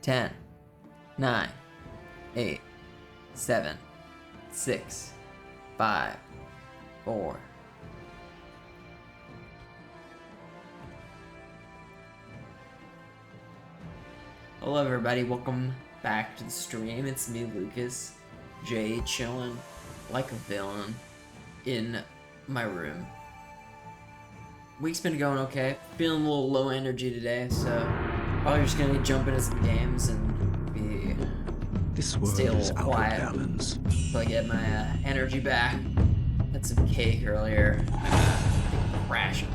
10, 9, 8, 7, 6, 5, 4. Hello everybody, welcome back to the stream. It's me, Lucas. Jade chilling like a villain in my room. Week's been going okay. Feeling a little low energy today, so probably just gonna jump into some games and be stay a little quiet until I get my energy back. Had some cake earlier. Crashing,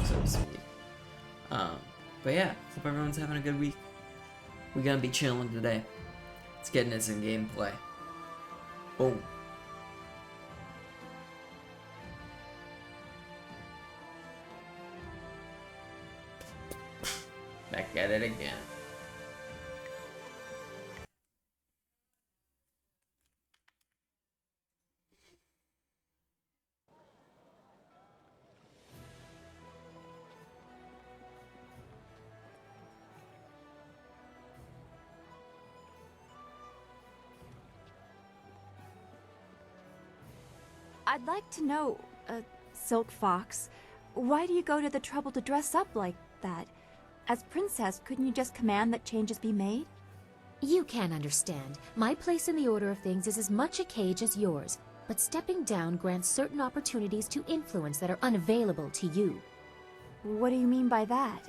so to speak. But yeah, hope everyone's having a good week. We're gonna be chilling today. Let's get into some gameplay. Boom. Back at it again. I'd like to know, Silk Fox, why do you go to the trouble to dress up like that? As princess, couldn't you just command that changes be made? You can't understand. My place in the order of things is as much a cage as yours, but stepping down grants certain opportunities to influence that are unavailable to you. What do you mean by that?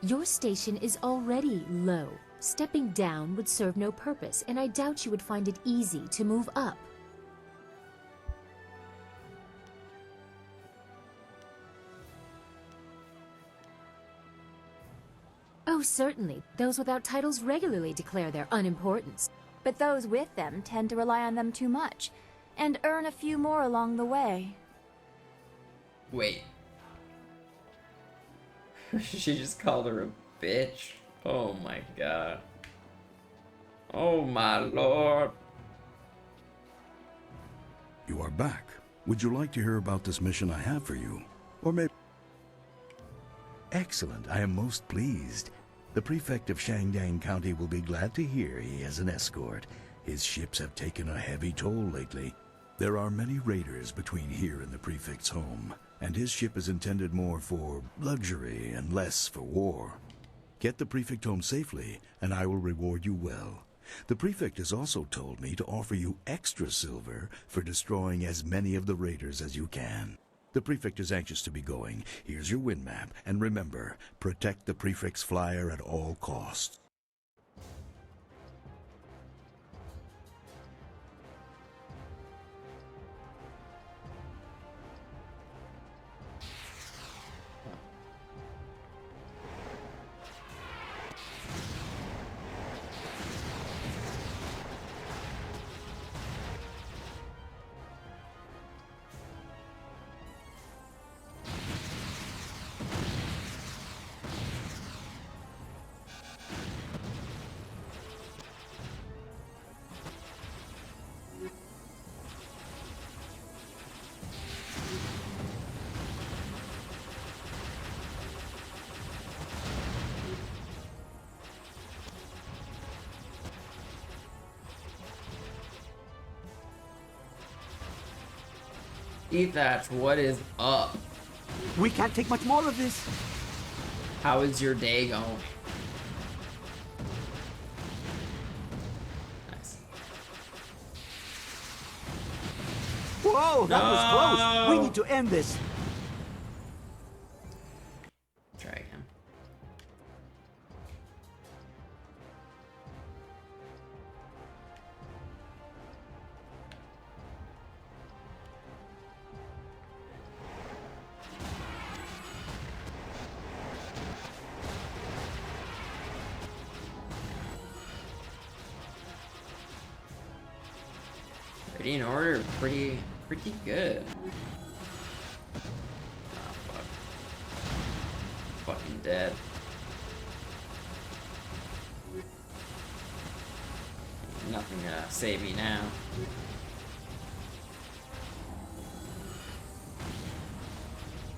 Your station is already low. Stepping down would serve no purpose, and I doubt you would find it easy to move up. Oh, certainly. Those without titles regularly declare their unimportance. But those with them tend to rely on them too much, and earn a few more along the way. Wait. She just called her a bitch? Oh my god. Oh my lord. You are back. Would you like to hear about this mission I have for you? Or maybe... Excellent. I am most pleased. The prefect of Shangdang County will be glad to hear he has an escort. His ships have taken a heavy toll lately. There are many raiders between here and the prefect's home, and his ship is intended more for luxury and less for war. Get the prefect home safely, and I will reward you well. The prefect has also told me to offer you extra silver for destroying as many of the raiders as you can. The prefect is anxious to be going. Here's your wind map, and remember, protect the prefect's flyer at all costs. Ethatch, what is up? We can't take much more of this. How is your day going? Nice. Whoa, that was close. We need to end this. Try again. Pretty in order, pretty good. Oh, fuck. Fucking dead. Nothing gonna save me now.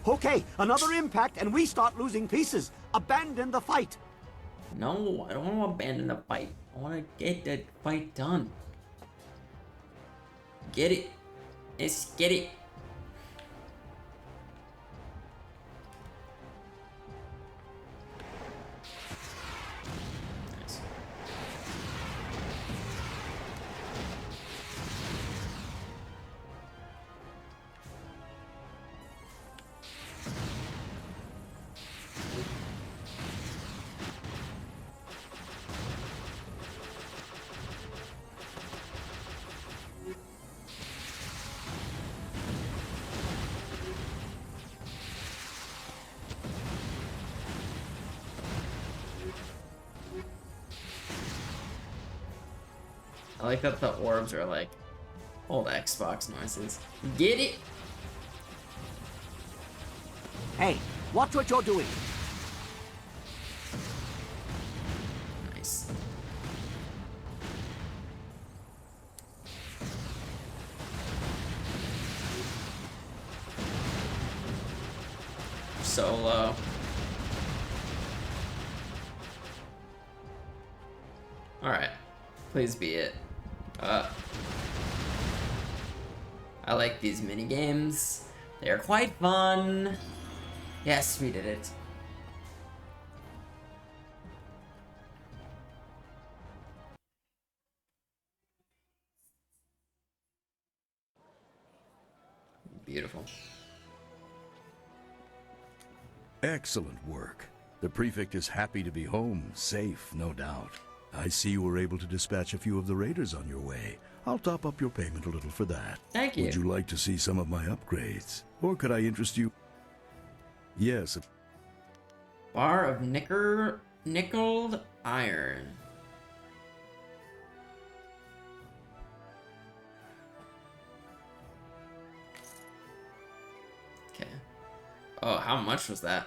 Okay, another impact and we start losing pieces. Abandon the fight. No, I don't want to abandon the fight. I want to get the fight done. Get it. Let's get it. Nice. I like that the orbs are like old Xbox noises. Get it? Hey, watch what you're doing. Nice. So low. Alright. Please be it. I like these mini games. They are quite fun. Yes, we did it. Beautiful. Excellent work. The prefect is happy to be home, safe, no doubt. I see you were able to dispatch a few of the raiders on your way. I'll top up your payment a little for that. Thank you. Would you like to see some of my upgrades? Or could I interest you? Yes. Bar of nickeled iron. Okay. Oh, how much was that?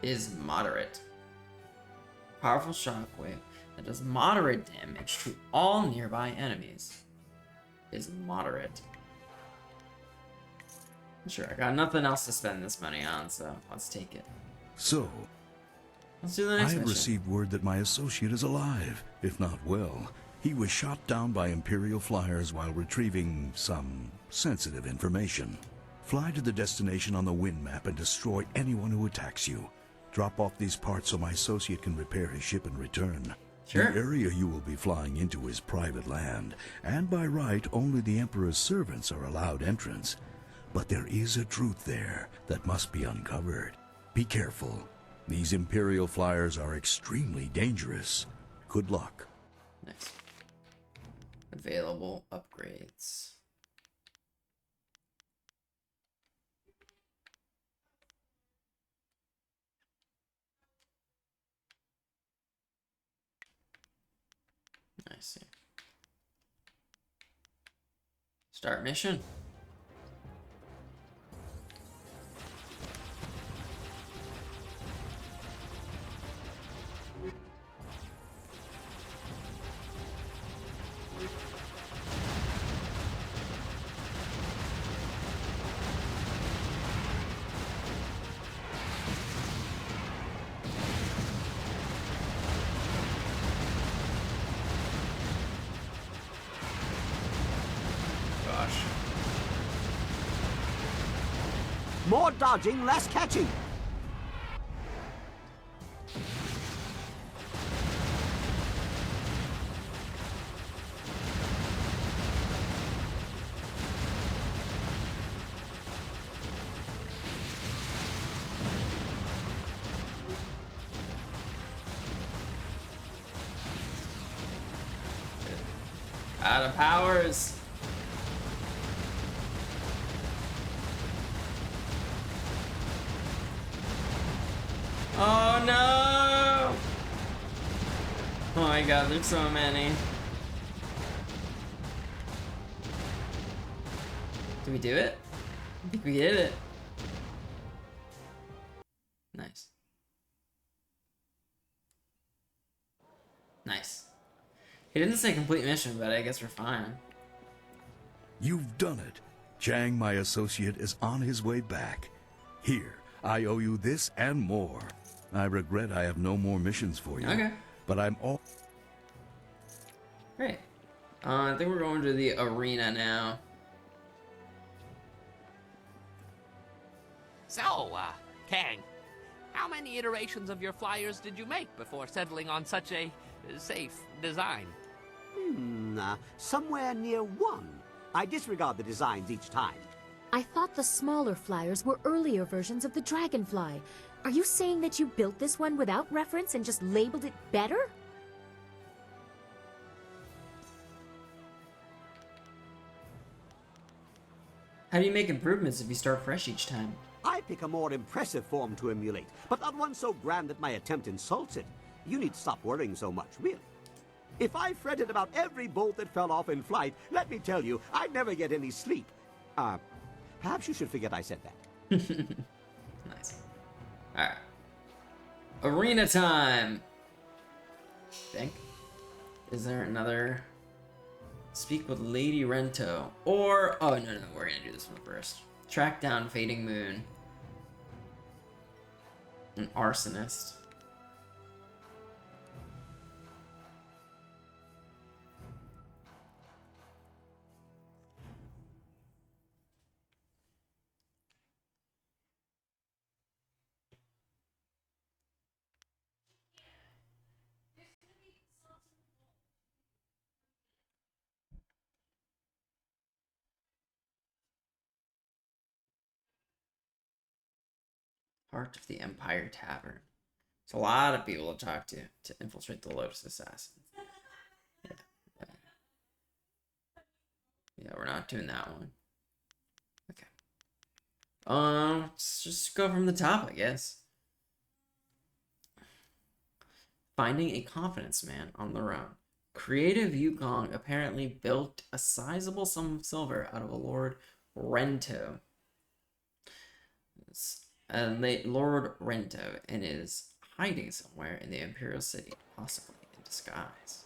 Is moderate. Powerful shockwave that does moderate damage to all nearby enemies. Is moderate. Sure, I got nothing else to spend this money on, so let's take it. So, Let's do the I next have mission. received word that my associate is alive, if not well. He was shot down by Imperial flyers while retrieving some sensitive information. Fly to the destination on the wind map and destroy anyone who attacks you. Drop off these parts so my associate can repair his ship and return. Sure. The area you will be flying into is private land, and by right, only the Emperor's servants are allowed entrance. But there is a truth there that must be uncovered. Be careful. These Imperial flyers are extremely dangerous. Good luck. Nice. Available upgrades. I see. Start mission. Gosh. More dodging, less catching. Out of powers. Oh no! Oh my god, there's so many. Did we do it? I think we did it. Nice. Nice. He didn't say complete mission, but I guess we're fine. You've done it. Chang, my associate, is on his way back. Here, I owe you this and more. I regret I have no more missions for you. Okay. But I'm all... Great. I think we're going to the arena now. So, Kang, how many iterations of your flyers did you make before settling on such a safe design? Somewhere near 1. I disregard the designs each time. I thought the smaller flyers were earlier versions of the Dragonfly. Are you saying that you built this one without reference and just labeled it better? How do you make improvements if you start fresh each time? I pick a more impressive form to emulate, but not one so grand that my attempt insults it. You need to stop worrying so much, really. If I fretted about every bolt that fell off in flight, let me tell you, I'd never get any sleep. Perhaps you should forget I said that. Nice. Alright. Arena time! Think. Is there another... Speak with Lady Rento. Or... Oh, no, we're gonna do this one first. Track down Fading Moon. An arsonist. Heart of the Empire Tavern. It's a lot of people to talk to infiltrate the Lotus Assassins. Yeah, we're not doing that one. Okay. Let's just go from the top, I guess. Finding a confidence man on the run. Creative Yukong apparently built a sizable sum of silver out of a Lord Rento. Lord Rento and is hiding somewhere in the Imperial City, possibly in disguise.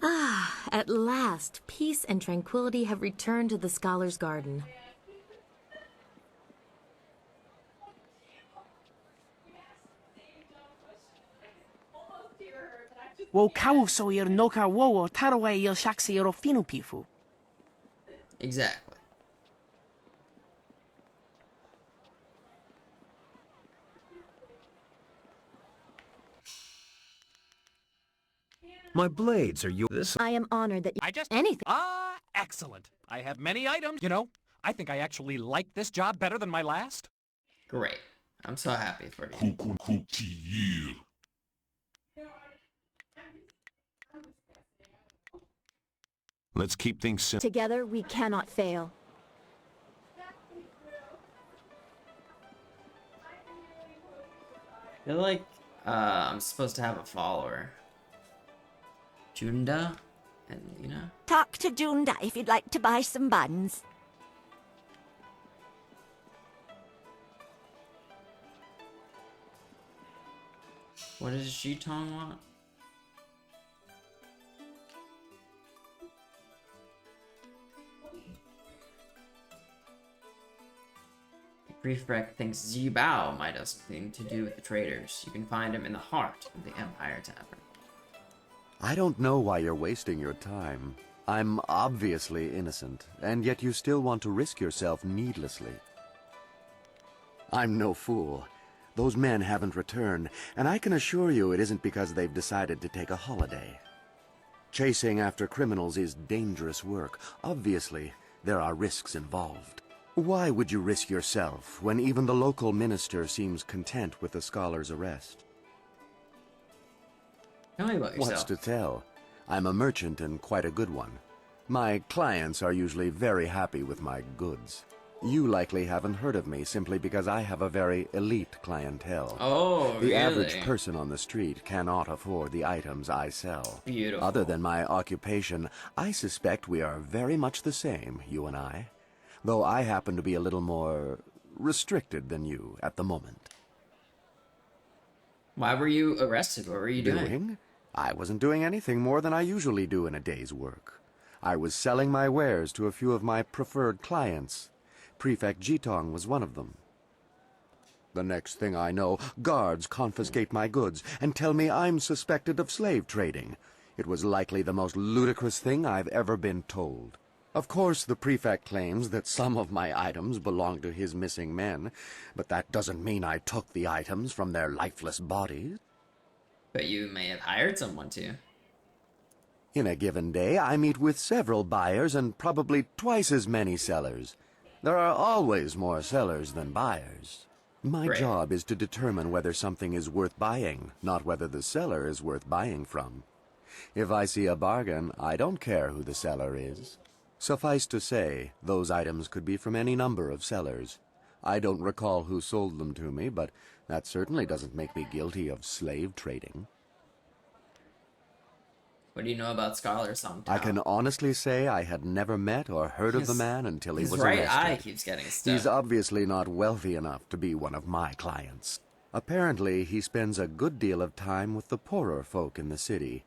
Ah, at last, peace and tranquility have returned to the Scholar's Garden. Wo kauso ir noka wowo tarwe il shaksi iro finupifu. Exactly. My blades are this. I am honored that you... I just... Anything. Excellent. I have many items. You know, I think I actually like this job better than my last. Great. I'm so happy for you. Let's keep things simple. Together, we cannot fail. I feel like I'm supposed to have a follower. Junda and Lena. Talk to Junda if you'd like to buy some buns. What does Shitong want? Prefect thinks Zibao might have something to do with the traders. You can find him in the heart of the Empire Tavern. I don't know why you're wasting your time. I'm obviously innocent, and yet you still want to risk yourself needlessly. I'm no fool. Those men haven't returned, and I can assure you it isn't because they've decided to take a holiday. Chasing after criminals is dangerous work. Obviously, there are risks involved. Why would you risk yourself when even the local minister seems content with the scholar's arrest? Tell me about yourself. What's to tell? I'm a merchant and quite a good one. My clients are usually very happy with my goods. You likely haven't heard of me simply because I have a very elite clientele. Oh, The really? average person on the street cannot afford the items I sell. Beautiful. Other than my occupation, I suspect we are very much the same, you and I. Though I happen to be a little more restricted than you at the moment. Why were you arrested? What were you doing? I wasn't doing anything more than I usually do in a day's work. I was selling my wares to a few of my preferred clients. Prefect Jitong was one of them. The next thing I know, guards confiscate my goods and tell me I'm suspected of slave trading. It was likely the most ludicrous thing I've ever been told. Of course, the prefect claims that some of my items belong to his missing men, but that doesn't mean I took the items from their lifeless bodies. But you may have hired someone to. In a given day, I meet with several buyers and probably twice as many sellers. There are always more sellers than buyers. My Right. job is to determine whether something is worth buying, not whether the seller is worth buying from. If I see a bargain, I don't care who the seller is. Suffice to say, those items could be from any number of sellers. I don't recall who sold them to me, but that certainly doesn't make me guilty of slave trading. What do you know about Scholar's hometown? I can honestly say I had never met or heard of the man until he his was right arrested. eye keeps getting stuck. He's obviously not wealthy enough to be one of my clients. Apparently, he spends a good deal of time with the poorer folk in the city.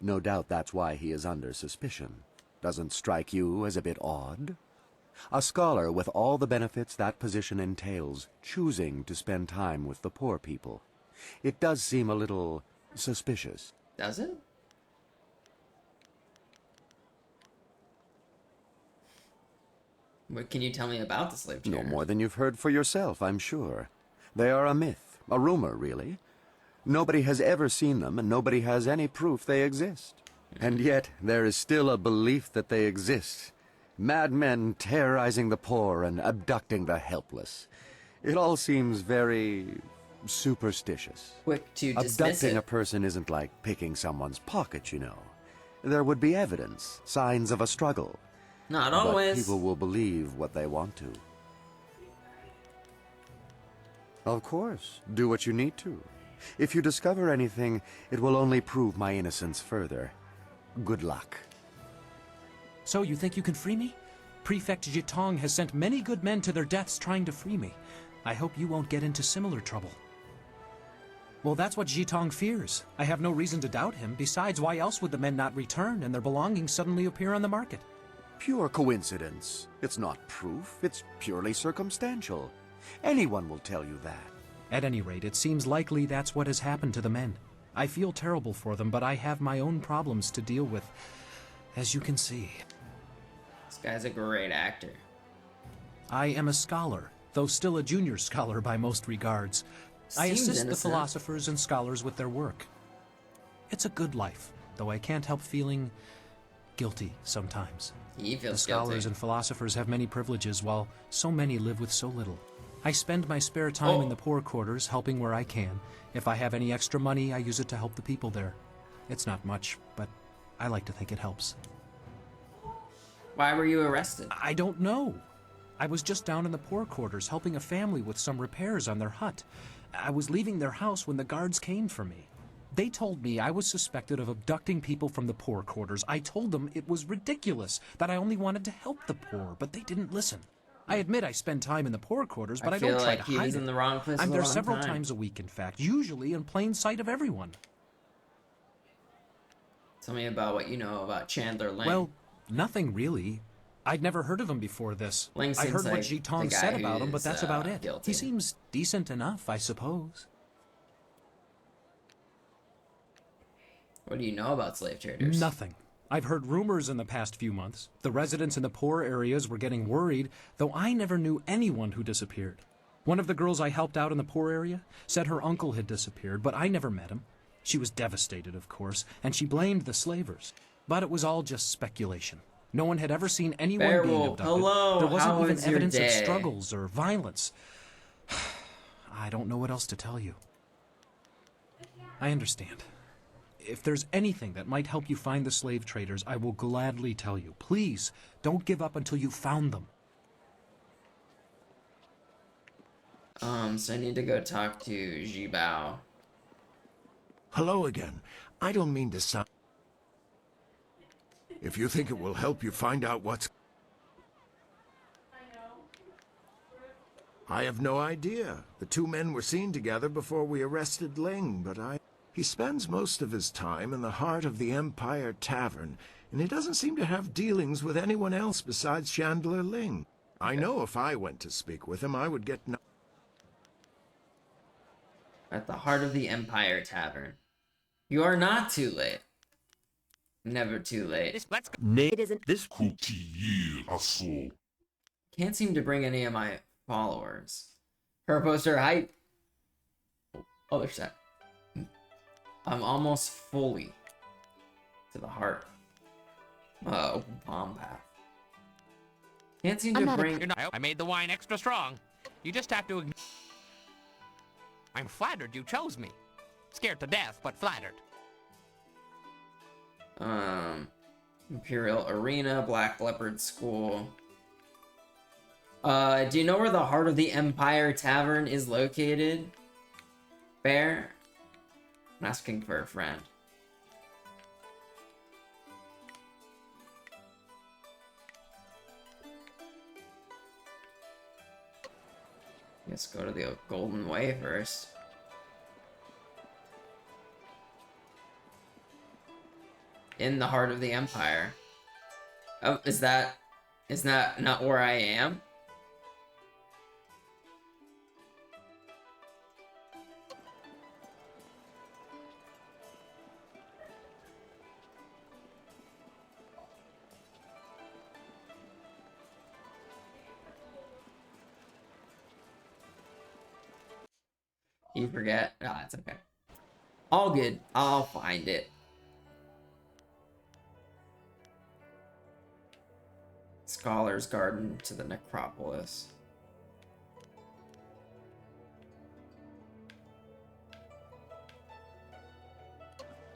No doubt that's why he is under suspicion. Doesn't strike you as a bit odd? A scholar with all the benefits that position entails, choosing to spend time with the poor people. It does seem a little suspicious. Does it? What can you tell me about the slave traders? No more than you've heard for yourself, I'm sure. They are a myth, a rumor, really. Nobody has ever seen them, and nobody has any proof they exist. And yet, there is still a belief that they exist. Madmen terrorizing the poor and abducting the helpless. It all seems very superstitious. Quick to dismiss Abducting it. a person isn't like picking someone's pocket, you know. There would be evidence, signs of a struggle. Not But always. people will believe what they want to. Of course, do what you need to. If you discover anything, it will only prove my innocence further. Good luck. So you think you can free me? Prefect Jitong has sent many good men to their deaths trying to free me. I hope you won't get into similar trouble. Well, that's what Jitong fears. I have no reason to doubt him. Besides, why else would the men not return and their belongings suddenly appear on the market? Pure coincidence. It's not proof, it's purely circumstantial. Anyone will tell you that. At any rate, it seems likely that's what has happened to the men. I feel terrible for them, but I have my own problems to deal with, as you can see. This guy's a great actor. I am a scholar, though still a junior scholar by most regards. I Seems assist the innocent. philosophers and scholars with their work. It's a good life, though I can't help feeling guilty sometimes. He The feels scholars guilty. and philosophers have many privileges, while so many live with so little. I spend my spare time in the poor quarters, helping where I can. If I have any extra money, I use it to help the people there. It's not much, but I like to think it helps. Why were you arrested? I don't know. I was just down in the poor quarters, helping a family with some repairs on their hut. I was leaving their house when the guards came for me. They told me I was suspected of abducting people from the poor quarters. I told them it was ridiculous, that I only wanted to help the poor, but they didn't listen. I admit I spend time in the poor quarters, but I feel don't try like to he hide was it. in the wrong place I'm at the there wrong several time. times a week, in fact, usually in plain sight of everyone. Tell me about what you know about Chandler Ling. Well, nothing really. I'd never heard of him before this. Ling I seems heard what like Jitong the guy said about him, but who's, that's about it. guilty. He seems decent enough, I suppose. What do you know about slave traders? Nothing. I've heard rumors in the past few months. The residents in the poor areas were getting worried, though I never knew anyone who disappeared. One of the girls I helped out in the poor area said her uncle had disappeared, but I never met him. She was devastated, of course, and she blamed the slavers. But it was all just speculation. No one had ever seen anyone being Beowulf, abducted. hello, There wasn't how even is your evidence of day? struggles or violence. I don't know what else to tell you. I understand. If there's anything that might help you find the slave traders, I will gladly tell you. Please, don't give up until you've found them. So I need to go talk to Jibao. Hello again. I don't mean to sound... If you think it will help you find out what's... I have no idea. The two men were seen together before we arrested Ling, but He spends most of his time in the heart of the Empire Tavern, and he doesn't seem to have dealings with anyone else besides Chandler Ling. I know if I went to speak with him, I would get no— At the heart of the Empire Tavern. You are not too late. Never too late. It isn't this asshole. Can't seem to bring any of my followers. Her poster hype. Other side. I'm almost fully to the heart. Open palm path. Can't seem to bring. I made the wine extra strong. You just have to. I'm flattered you chose me. Scared to death, but flattered. Imperial Arena, Black Leopard School. Do you know where the heart of the Empire Tavern is located? Bear? I'm asking for a friend. Let's go to the Golden Way first. In the heart of the Empire. Oh, is that not where I am? You forget? Ah, it's okay. All good. I'll find it. Scholar's Garden to the Necropolis.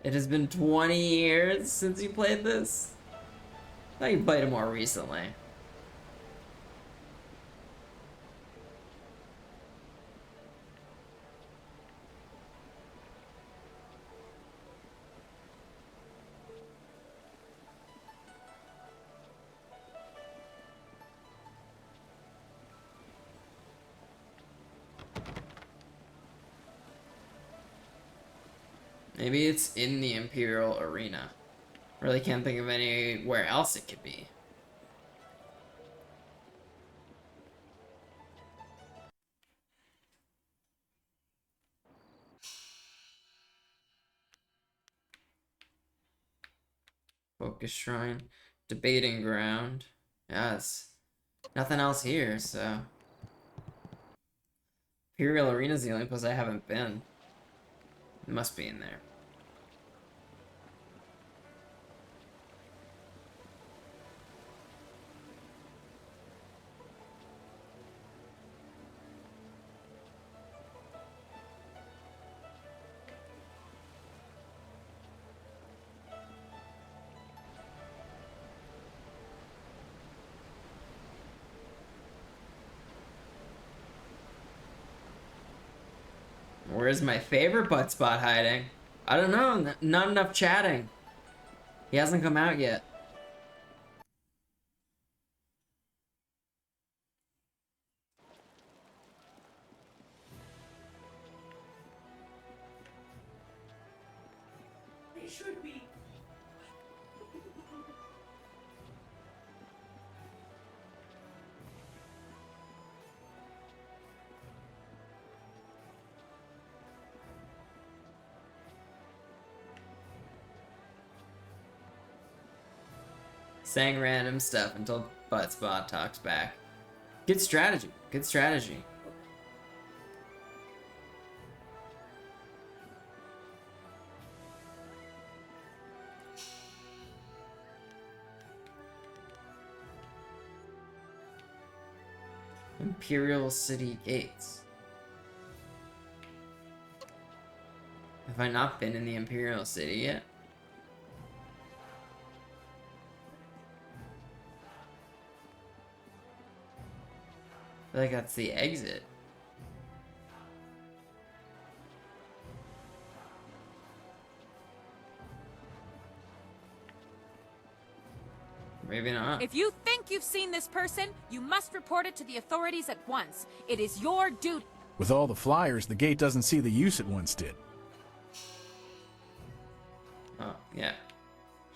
It has been 20 years since you played this? I thought you played it more recently. Maybe it's in the Imperial Arena. Really can't think of anywhere else it could be. Focus Shrine. Debating Ground. Yes. Nothing else here, so... Imperial Arena's the only place I haven't been. It must be in there. Where's my favorite butt spot hiding? I don't know. Not enough chatting. He hasn't come out yet. They should be. Saying random stuff until Buttspot talks back. Good strategy. Good strategy. Imperial City Gates. Have I not been in the Imperial City yet? I feel like that's the exit. Maybe not. If you think think you've seen this person, you must report it to the authorities at once. It is your duty. With all the flyers, the gate doesn't see the use it once did. Oh, yeah.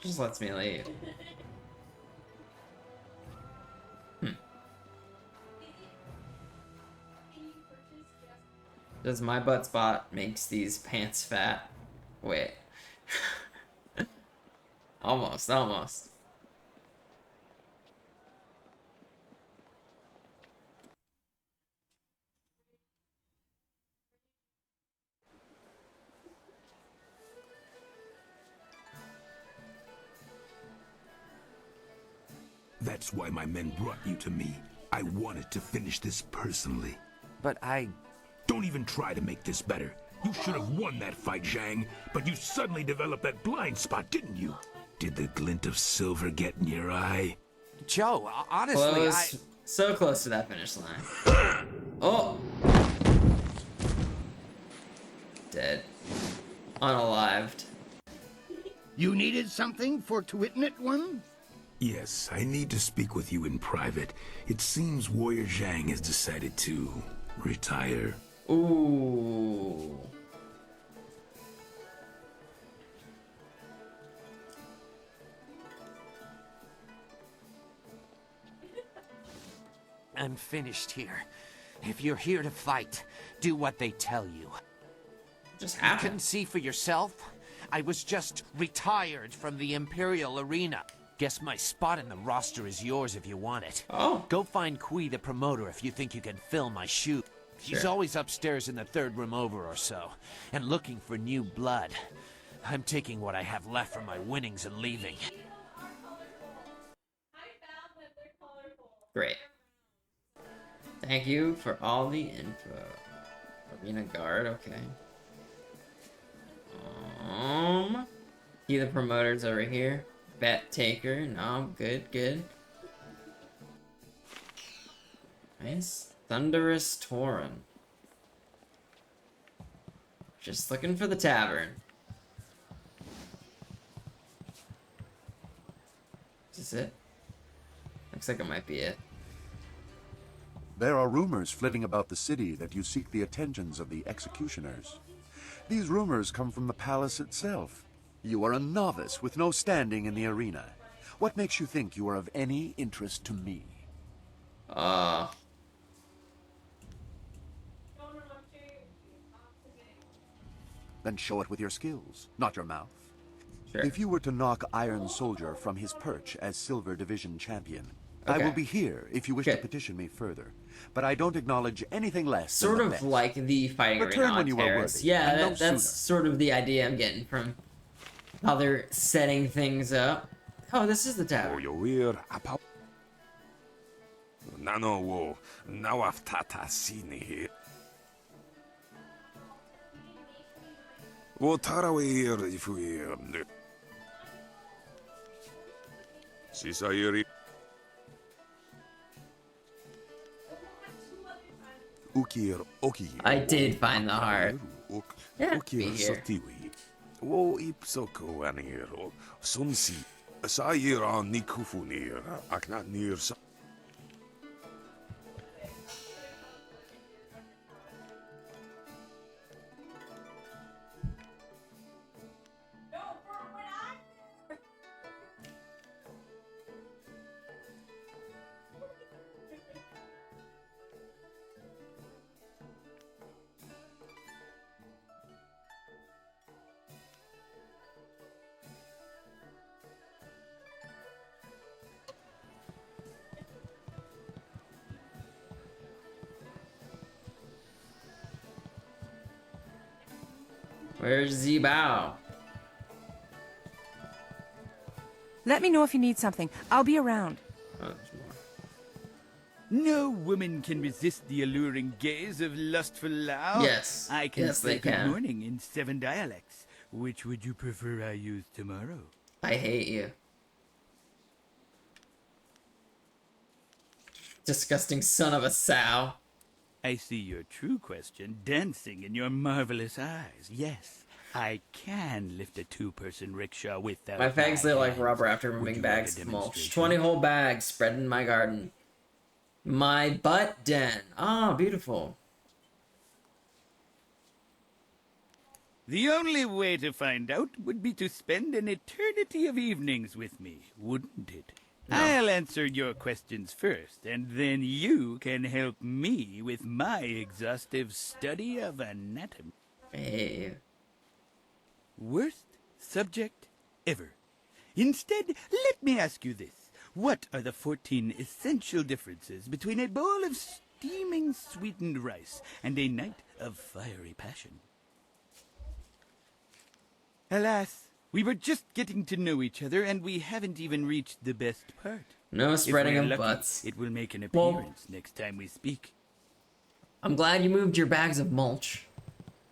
Just lets me leave. Does my butt spot makes these pants fat? Wait. Almost. That's why my men brought you to me. I wanted to finish this personally. But Don't even try to make this better. You should have won that fight, Zhang, but you suddenly developed that blind spot, didn't you? Did the glint of silver get in your eye? Joe, honestly, Close. So close to that finish line. Oh! Dead. Unalived. You needed something for to witness one? Yes, I need to speak with you in private. It seems Warrior Zhang has decided to retire. Ooh. I'm finished here. If you're here to fight, do what they tell you. Just You happened. couldn't see for yourself? I was just retired from the Imperial Arena. Guess my spot in the roster is yours if you want it. Oh. Go find Kui the promoter if you think you can fill my shoe. He's Sure. always upstairs in the third room over or so, and looking for new blood. I'm taking what I have left from my winnings and leaving. Great. Thank you for all the info. Arena guard, okay. The promoter's over here. Bet taker, no, good. Nice. Thunderous Tauren. Just looking for the tavern. Is this it? Looks like it might be it. There are rumors flitting about the city that you seek the attentions of the executioners. These rumors come from the palace itself. You are a novice with no standing in the arena. What makes you think you are of any interest to me? Then show it with your skills, not your mouth. Sure. If you were to knock Iron Soldier from his perch as Silver Division champion, I will be here if you wish to petition me further. But I don't acknowledge anything less Sort than of the best. like the fighting Return arena when on you are Terrace. worthy, Yeah, and no that's sooner. sort of the idea I'm getting from how they're setting things up. Oh, this is the tavern. Nano wo nawaftata sini. Wo tarawir ifuir. Sisayuri. I did find the heart. Yeah, be here. Wo ipsoko aniro. Sunsi. Sayira nikufunir. Aknat nir. Where's Zibao? Let me know if you need something. I'll be around. Oh, there's more. No woman can resist the alluring gaze of lustful Lao. Yes. I can Yes, say they good can. morning in 7 dialects. Which would you prefer I use tomorrow? I hate you. Disgusting son of a sow. I see your true question dancing in your marvelous eyes. Yes, I can lift a two-person rickshaw without My fags look like hands. rubber after Would removing you like a bags of mulch. demonstration? 20 whole bags spread in my garden. My butt den. Ah, beautiful. The only way to find out would be to spend an eternity of evenings with me, wouldn't it? No. I'll answer your questions first, and then you can help me with my exhaustive study of anatomy. Hey. Worst subject ever. Instead, let me ask you this. What are the 14 essential differences between a bowl of steaming sweetened rice and a night of fiery passion? Alas, we were just getting to know each other, and we haven't even reached the best part. No spreading If we're of lucky, butts. it will make an Well- appearance next time we speak. I'm glad you moved your bags of mulch.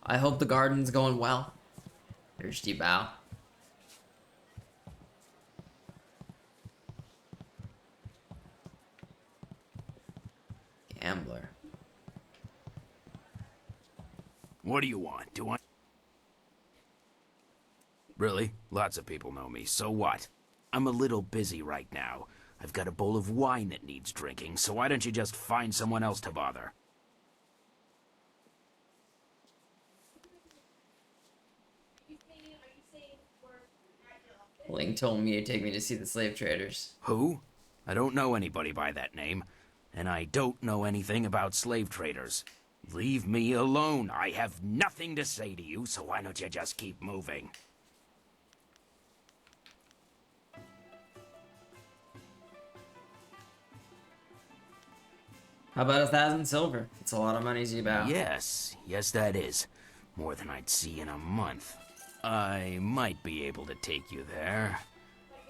I hope the garden's going well. There's T-Bow. Gambler. What do you want? Do I... Really? Lots of people know me, so what? I'm a little busy right now. I've got a bowl of wine that needs drinking, so why don't you just find someone else to bother? Link told me to take me to see the slave traders. Who? I don't know anybody by that name, and I don't know anything about slave traders. Leave me alone. I have nothing to say to you, so why don't you just keep moving? How about 1,000 silver? It's a lot of money, Zebao. Yes, that is. More than I'd see in a month. I might be able to take you there.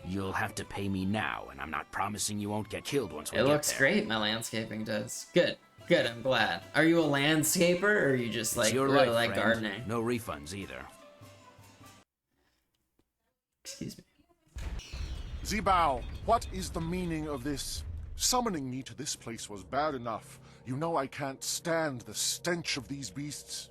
You'll have to pay me now, and I'm not promising you won't get killed once we It get looks there. great, my landscaping does. Good, good, I'm glad. Are you a landscaper, or are you just like It's your really life, like friend. gardening? No refunds either. Excuse me. Zebao, what is the meaning of this? Summoning me to this place was bad enough. You know I can't stand the stench of these beasts.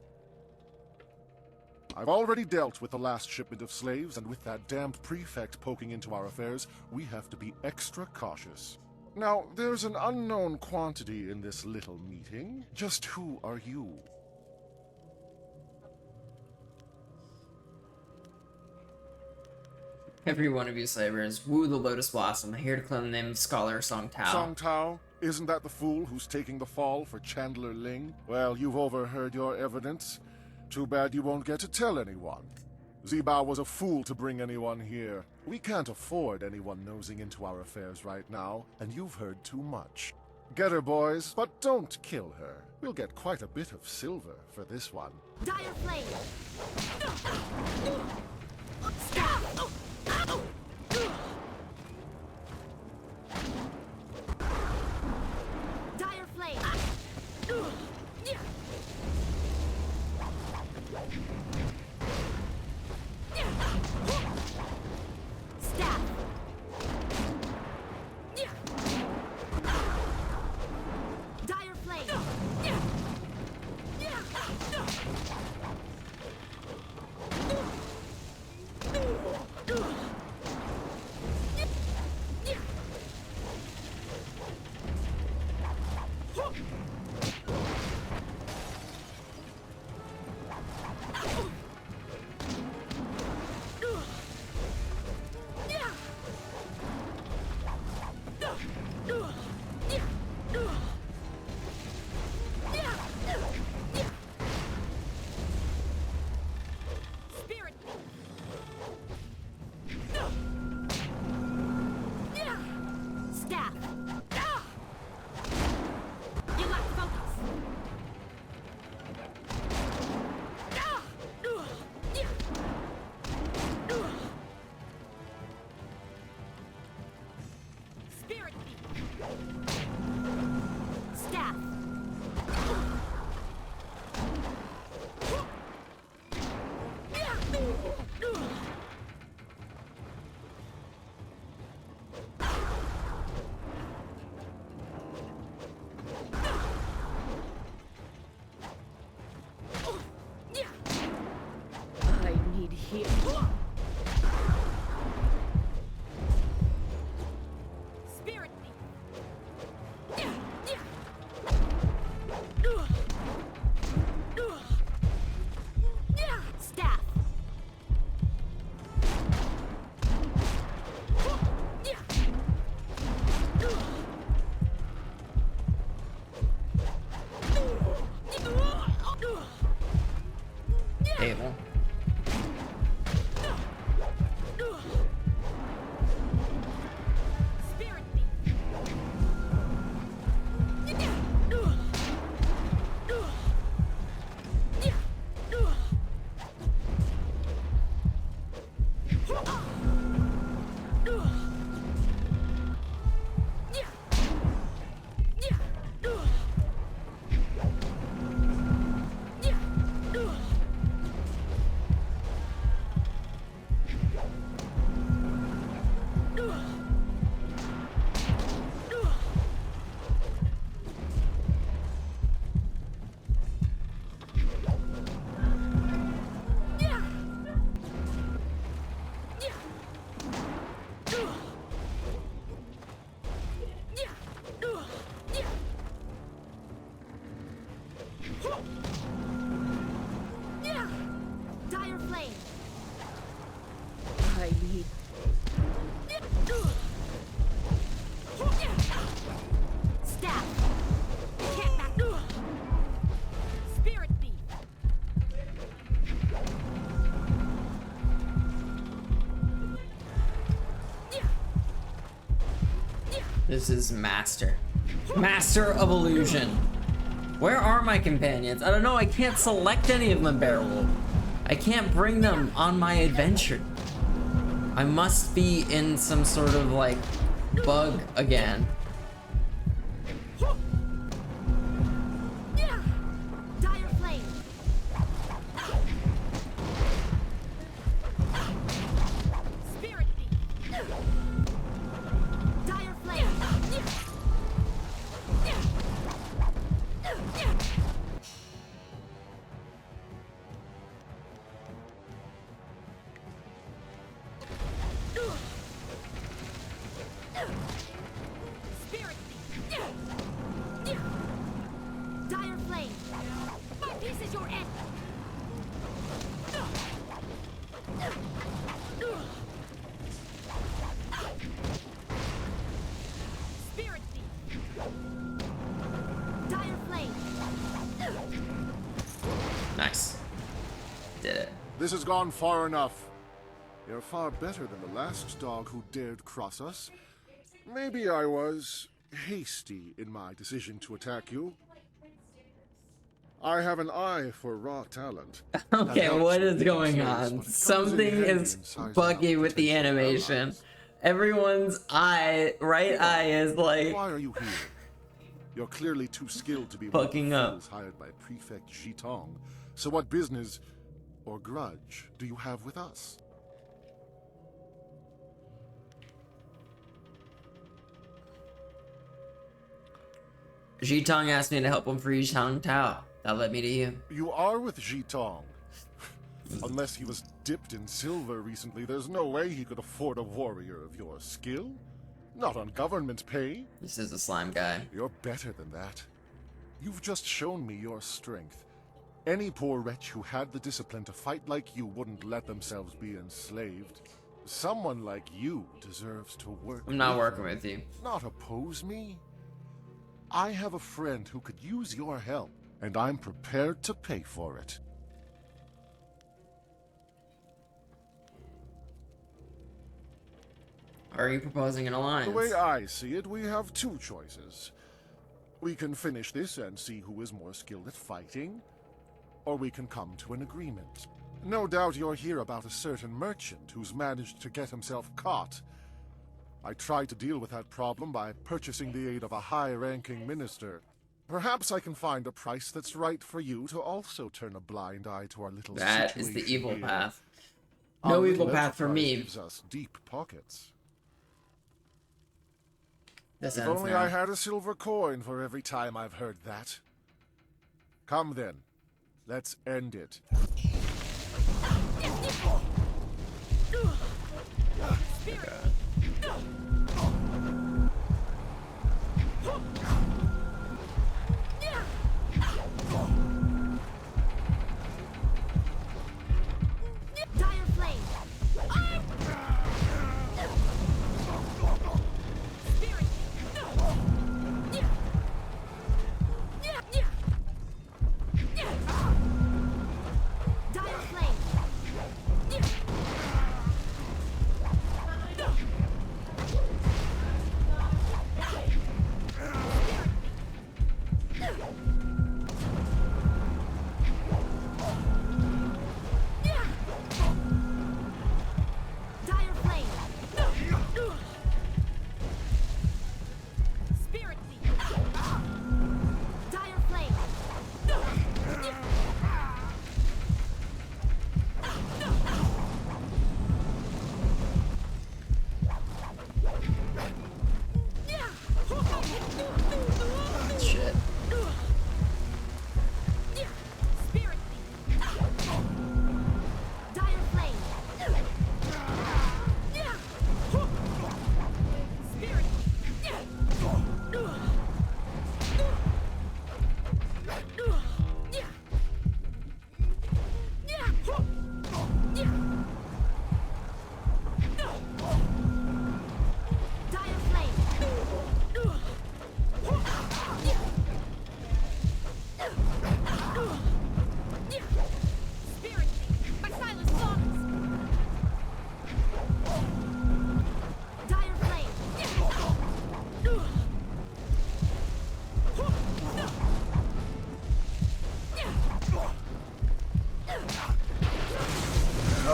I've already dealt with the last shipment of slaves, and with that damned prefect poking into our affairs, we have to be extra cautious. Now, there's an unknown quantity in this little meeting. Just who are you? Every one of you slavers, woo the Lotus Blossom, here to claim the name of Scholar Song Tao. Song Tao? Isn't that the fool who's taking the fall for Chandler Ling? Well, you've overheard your evidence. Too bad you won't get to tell anyone. Zebao was a fool to bring anyone here. We can't afford anyone nosing into our affairs right now, and you've heard too much. Get her, boys, but don't kill her. We'll get quite a bit of silver for this one. Dire Flame! Dire Flame! Staff! Dire Flame! here. Spirit me. Staff. Table. Spirit me. Dire flame. I need. Staff. Can't back. Spirit beam. This is Master. Master of Illusion. Where are my companions? I don't know, I can't select any of them, Beowulf. I can't bring them on my adventure. I must be in some sort of, like, bug again. Dire flame. Spirit beam. Dire flame. Spirit beam. Dire flame. My piece is your end. Spirit beam. Dire flame. Nice. Did it. This has gone far enough. You're far better than the last dog who dared cross us. Maybe I was hasty in my decision to attack you. I have an eye for raw talent. Okay, what is going on? Something is buggy with the animation. Everyone's right eye is like... Why are you here? You're clearly too skilled to be fucking up. fools hired by Prefect Jitong. So what business or grudge do you have with us? Jitong asked me to help him free Shang Tao. That led me to you. You are with Jitong. Unless he was dipped in silver recently, there's no way he could afford a warrior of your skill. Not on government pay. This is a slime guy. You're better than that. You've just shown me your strength. Any poor wretch who had the discipline to fight like you wouldn't let themselves be enslaved. Someone like you deserves to work. I'm not working with you. Not oppose me. I have a friend who could use your help, and I'm prepared to pay for it. Are you proposing an alliance? The way I see it, we have two choices. We can finish this and see who is more skilled at fighting, or we can come to an agreement. No doubt you'll hear about a certain merchant who's managed to get himself caught. I tried to deal with that problem by purchasing the aid of a high-ranking minister. Perhaps I can find a price that's right for you to also turn a blind eye to our little That is situation the evil here. path. Our No little evil path for enterprise me. gives us deep pockets. This If ends only now. I had a silver coin for every time I've heard that. Come then, let's end it.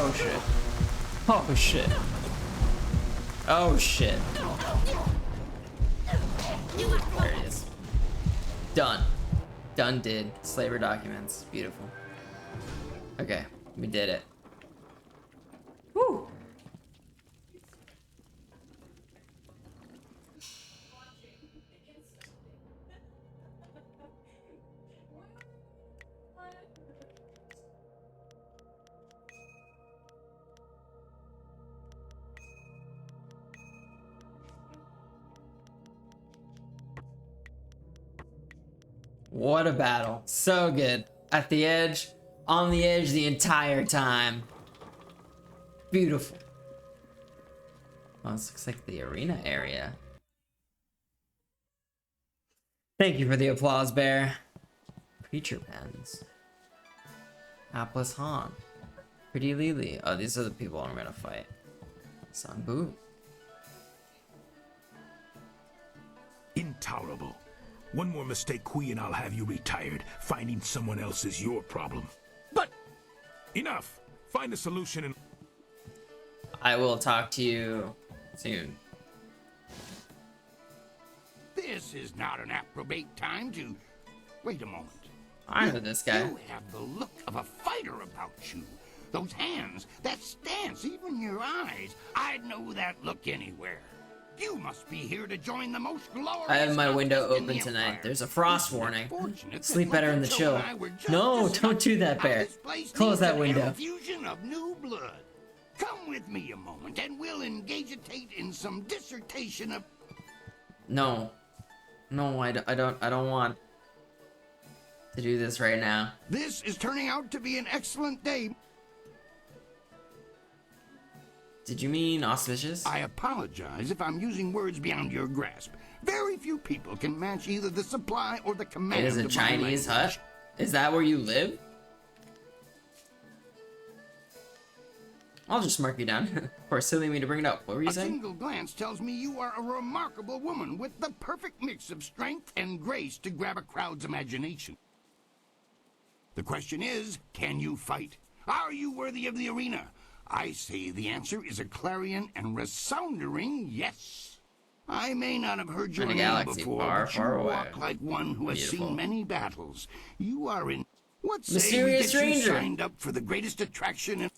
Oh shit. Oh shit. Oh shit. There it is. Done. Done did. Slaver documents. Beautiful. Okay, we did it. Woo! What a battle. So good. At the edge, on the edge the entire time. Beautiful. Oh, this looks like the arena area. Thank you for the applause, Bear. Creature pens. Atlas Han. Pretty Lily. Oh, these are the people I'm gonna fight. Song Boo. Intolerable. One more mistake, Kui, and I'll have you retired. Finding someone else is your problem. But enough. Find a solution and I will talk to you soon. This is not an appropriate time to... Wait a moment. I know this guy. You have the look of a fighter about you. Those hands, that stance, even your eyes. I'd know that look anywhere. You must be here to join the most glorious... I have my window open tonight. There's a frost warning. Sleep better in the chill. No, don't do that, Bear. Close that window. Infusion of new blood. Come with me a moment, and we'll engagitate in some dissertation of... No. No, I don't want to do this right now. This is turning out to be an excellent day. Did you mean auspicious? I apologize if I'm using words beyond your grasp. Very few people can match either the supply or the command. It is a of Chinese my language. hut? Is that where you live? I'll just mark you down for silly me to bring it up. What were you saying? A single glance tells me you are a remarkable woman with the perfect mix of strength and grace to grab a crowd's imagination. The question is, can you fight? Are you worthy of the arena? I say the answer is a clarion and resounding yes. I may not have heard your In a name galaxy before, far, but you far away. walk like one who has Beautiful. seen many battles. You are in... What say we Mysterious get you stranger. signed up for the greatest attraction in...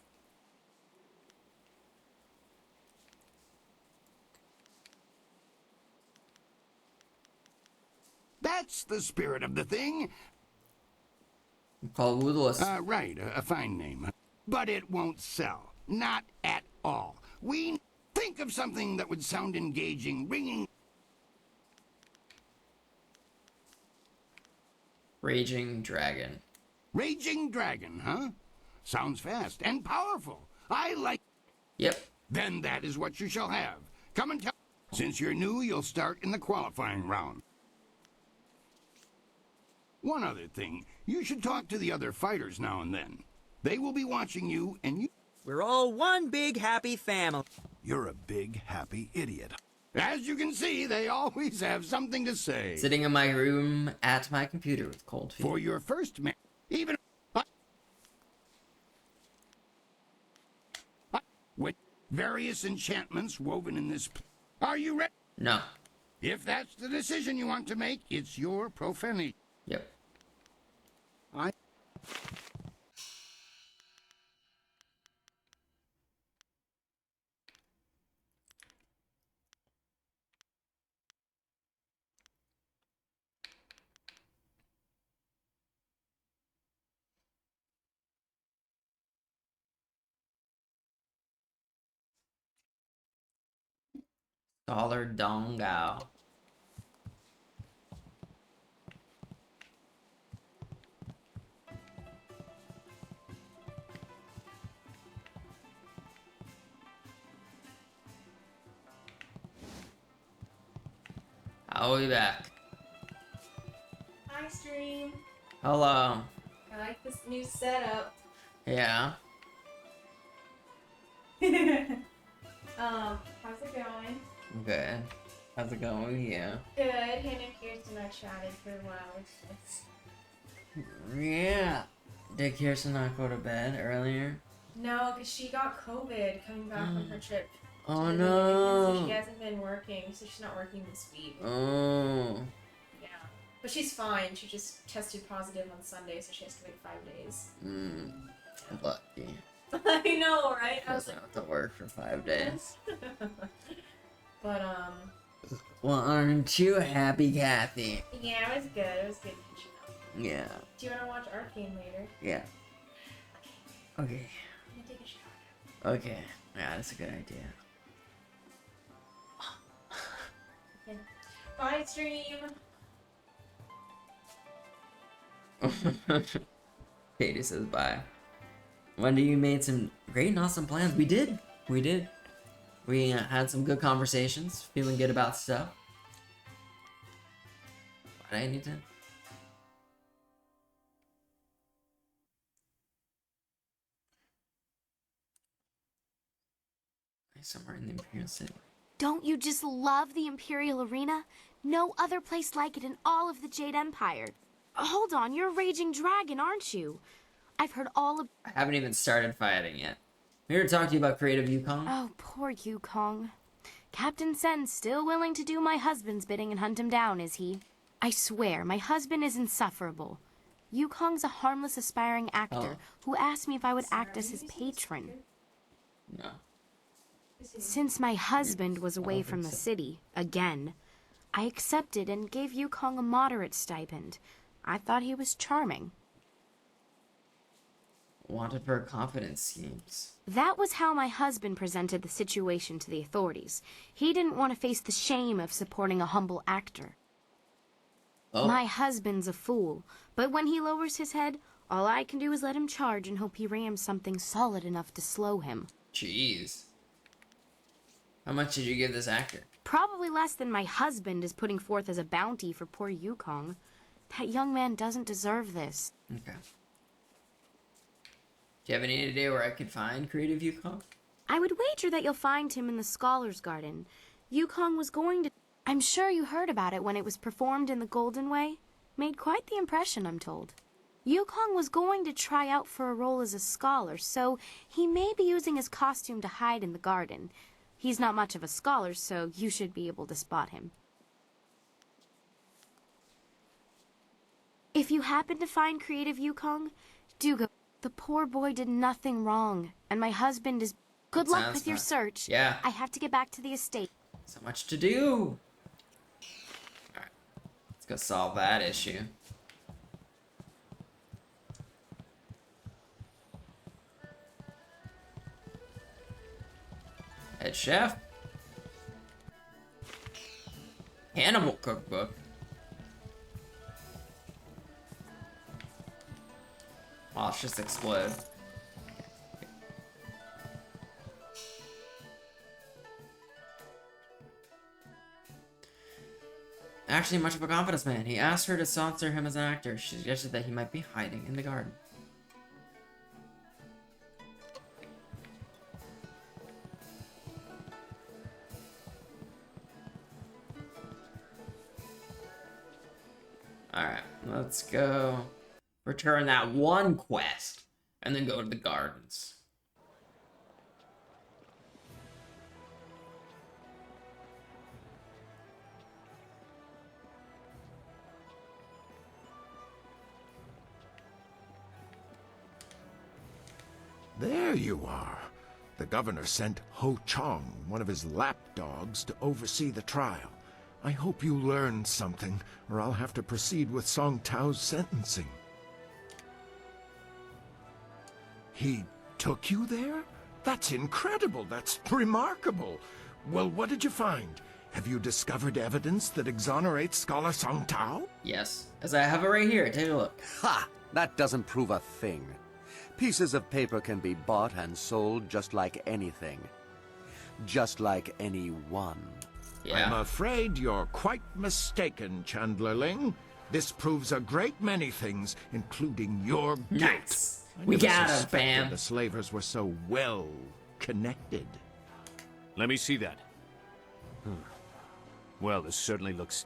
That's the spirit of the thing. Called Woodless. Right, a fine name. But it won't sell. Not at all. We think of something that would sound engaging, ringing... Raging Dragon. Raging Dragon, huh? Sounds fast and powerful. I like... Yep. Then that is what you shall have. Come and tell... Since you're new, you'll start in the qualifying round. One other thing. You should talk to the other fighters now and then. They will be watching you, and you... We're all one big happy family. You're a big, happy idiot. As you can see, they always have something to say. Sitting in my room at my computer with cold feet. For your first man, even... with various enchantments woven in this... Are you ready? No. If that's the decision you want to make, it's your profanity. Yep. Dollar Dongao. I'll be back. Hi, stream. Hello. I like this new setup. Yeah. How's it going? Good. How's it going with you? Good. Hannah and Kirsten I chatted for a while. It's Yeah. Did Kirsten not go to bed earlier? No, because she got COVID coming back from her trip. Oh to the no. Dominican, so she hasn't been working, so she's not working this week. Oh. Yeah. But she's fine. She just tested positive on Sunday, so she has to wait 5 days. Lucky. I know, right? I was Doesn't like, have to work for 5 days. But Well, aren't you happy, Kathy? yeah, it was good. It was good catching up. Yeah. Do you want to watch Arcane later? Yeah. Okay. I'm gonna take a shower. Okay. Yeah, that's a good idea. Okay. Bye, stream. Katie says bye. Wendy, you made some great and awesome plans. We did. We did. We had some good conversations. Feeling good about stuff. Why do I need to? Somewhere in the Imperial City. Don't you just love the Imperial Arena? No other place like it in all of the Jade Empire. Hold on, you're a raging dragon, aren't you? I've heard all of— I haven't even started fighting yet. I'm here to talk to you about Creative Yukon. Oh, poor Yukong. Captain Sen's still willing to do my husband's bidding and hunt him down, is he? I swear, my husband is insufferable. Yukong's a harmless aspiring actor who asked me if I would act as his patron. No. Since my husband was away from the city, again, I accepted and gave Yukong a moderate stipend. I thought he was charming. Wanted for confidence schemes. That was how my husband presented the situation to the authorities. He didn't want to face the shame of supporting a humble actor. My husband's a fool, but when he lowers his head, all I can do is let him charge and hope he rams something solid enough to slow him. Jeez. How much did you give this actor? Probably less than my husband is putting forth as a bounty for poor Yukong. That young man doesn't deserve this. Okay. Do you have any idea where I could find Creative Yukon? I would wager that you'll find him in the Scholar's Garden. Yukong was going to— I'm sure you heard about it when it was performed in the Golden Way. Made quite the impression, I'm told. Yukong was going to try out for a role as a scholar, so he may be using his costume to hide in the garden. He's not much of a scholar, so you should be able to spot him. If you happen to find Creative Yukong, do go. The poor boy did nothing wrong, and my husband is— Good luck with your search. Yeah. I have to get back to the estate. So much to do. Alright. Let's go solve that issue. Head chef. Cannibal cookbook. Watch just explode. Actually, much of a confidence man. He asked her to sponsor him as an actor. She suggested that he might be hiding in the garden. Alright, let's go return that one quest and then go to the gardens. There you are. The governor sent Ho Chong, one of his lapdogs, to oversee the trial. I hope you learned something, or I'll have to proceed with Song Tao's sentencing. He took you there? That's incredible. That's remarkable. Well, what did you find? Have you discovered evidence that exonerates Scholar Song Tao? Yes, as I have it right here. Take a look. Ha! That doesn't prove a thing. Pieces of paper can be bought and sold just like anything. Just like anyone. Yeah. I'm afraid you're quite mistaken, Chandler Ling. This proves a great many things, including your guilt. Nice. I We never got him, suspected fam. the slavers were so well connected. Let me see that. Well, this certainly looks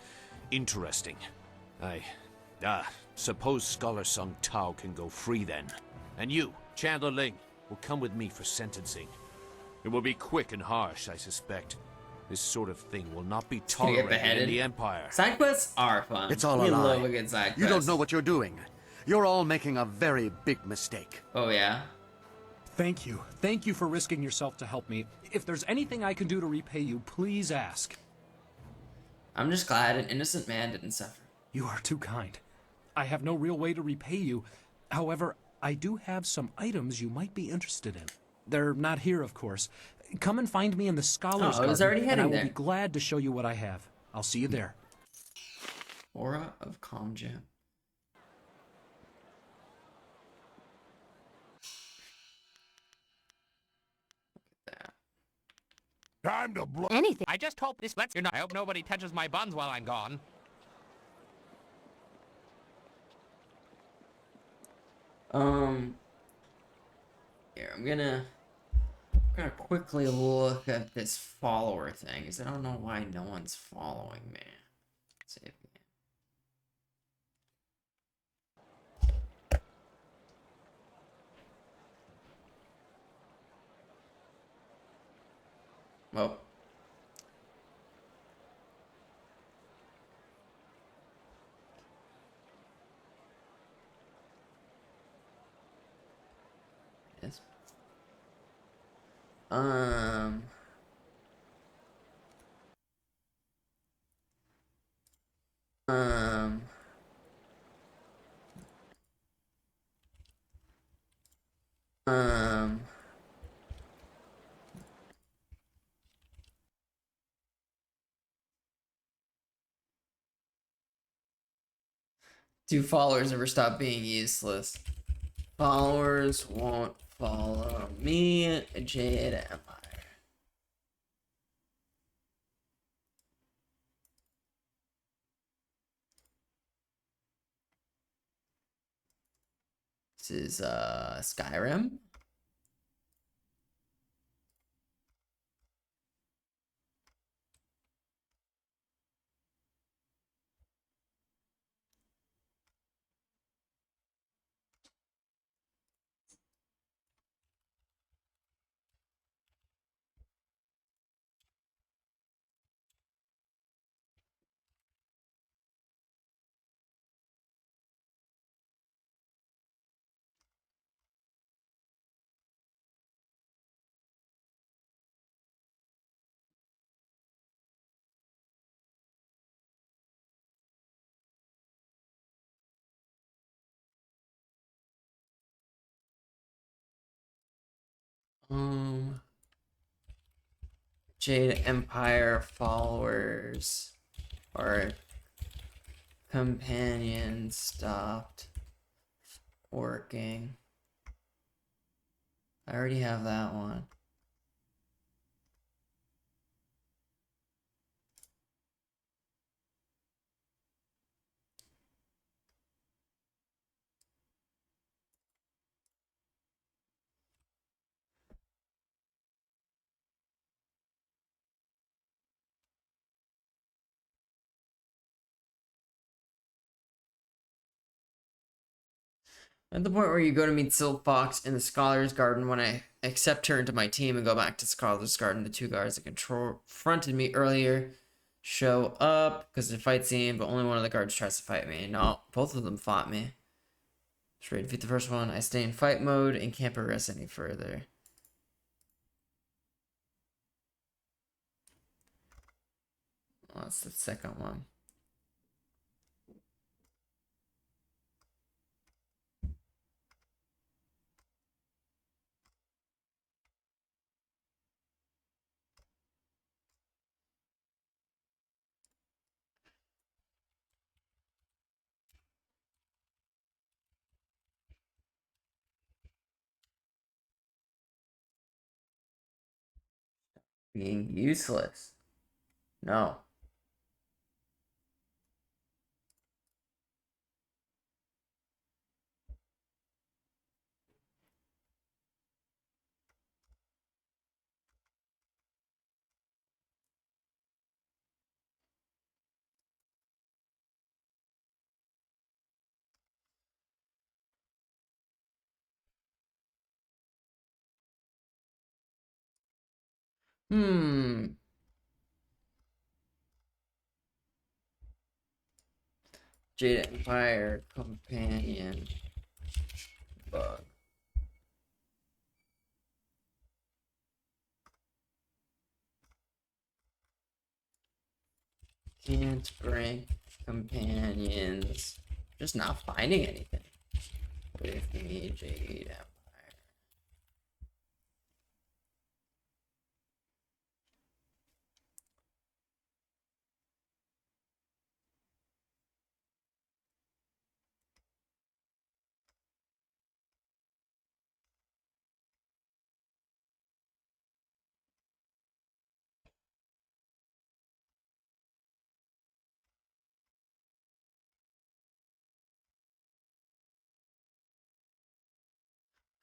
interesting. I suppose Scholar Sung Tao can go free then. And you, Chandler Ling, will come with me for sentencing. It will be quick and harsh, I suspect. This sort of thing will not be Gonna get tolerated in beheaded. the Empire. Side quests are fun. It's all we a lie. love a good side quest. You don't know what you're doing. You're all making a very big mistake. Oh, yeah? Thank you. Thank you for risking yourself to help me. If there's anything I can do to repay you, please ask. I'm just glad an innocent man didn't suffer. You are too kind. I have no real way to repay you. However, I do have some items you might be interested in. They're not here, of course. Come and find me in the Scholars' I was Garden, already and I heading will there. be glad to show you what I have. I'll see you there. Aura of Calm Gem. Time to blow. Anything. I just hope this lets you know. I hope nobody touches my buns while I'm gone. Here, I'm gonna quickly look at this follower thing, because I don't know why no one's following me. Let's see if we can. Well. Yes. Um. Do followers ever stop being useless? Followers won't follow me, Jade Empire. This is Skyrim. Jade Empire followers or companions stopped working. I already have that one. At the point where you go to meet Silk Fox in the Scholar's Garden, when I accept her into my team and go back to Scholar's Garden, the two guards that confronted me earlier show up because of the fight scene, but only one of the guards tries to fight me. No, both of them fought me. Just ready to defeat the first one. I stay in fight mode and can't progress any further. Well, that's the second one. Being useless. No. Jade Empire companion bug. Can't bring companions. Just not finding anything with me, Jade Empire.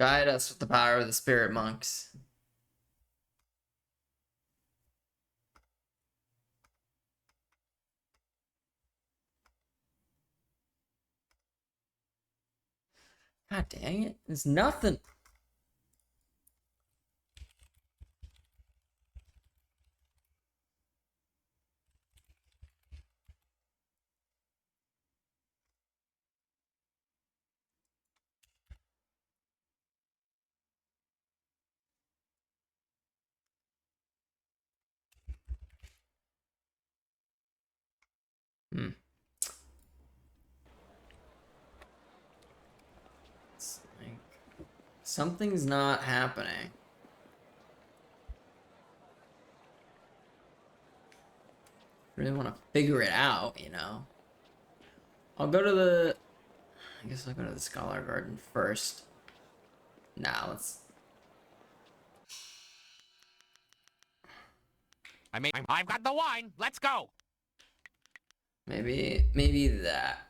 Guide us with the power of the spirit monks. God dang it. There's nothing. It's like something's not happening. Really want to figure it out, you know. I'll go to the... I guess I'll go to the Scholar Garden first. Nah, let's... I've got the wine. Let's go. Maybe that.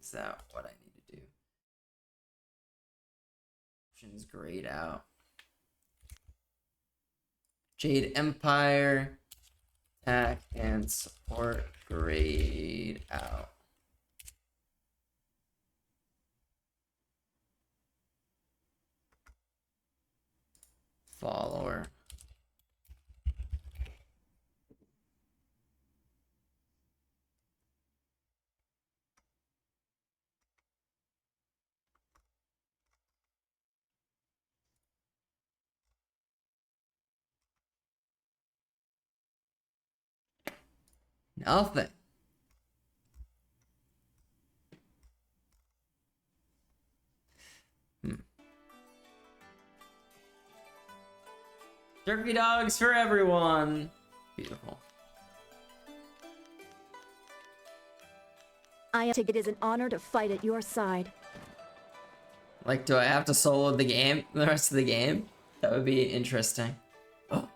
Is that what I need to do? Options grayed out. Jade Empire. Attack and support grayed out. Follower. Nothing. Turkey dogs for everyone. Beautiful. I think it is an honor to fight at your side. Like, do I have to solo the game, the rest of the game? That would be interesting. Oh.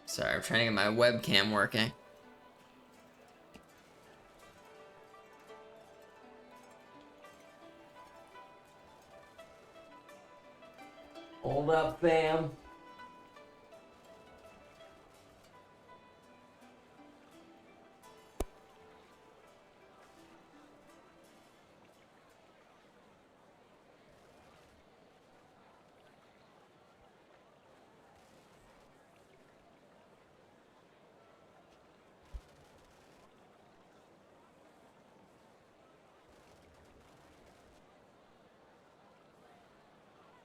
Sorry, I'm trying to get my webcam working. Hold up, fam.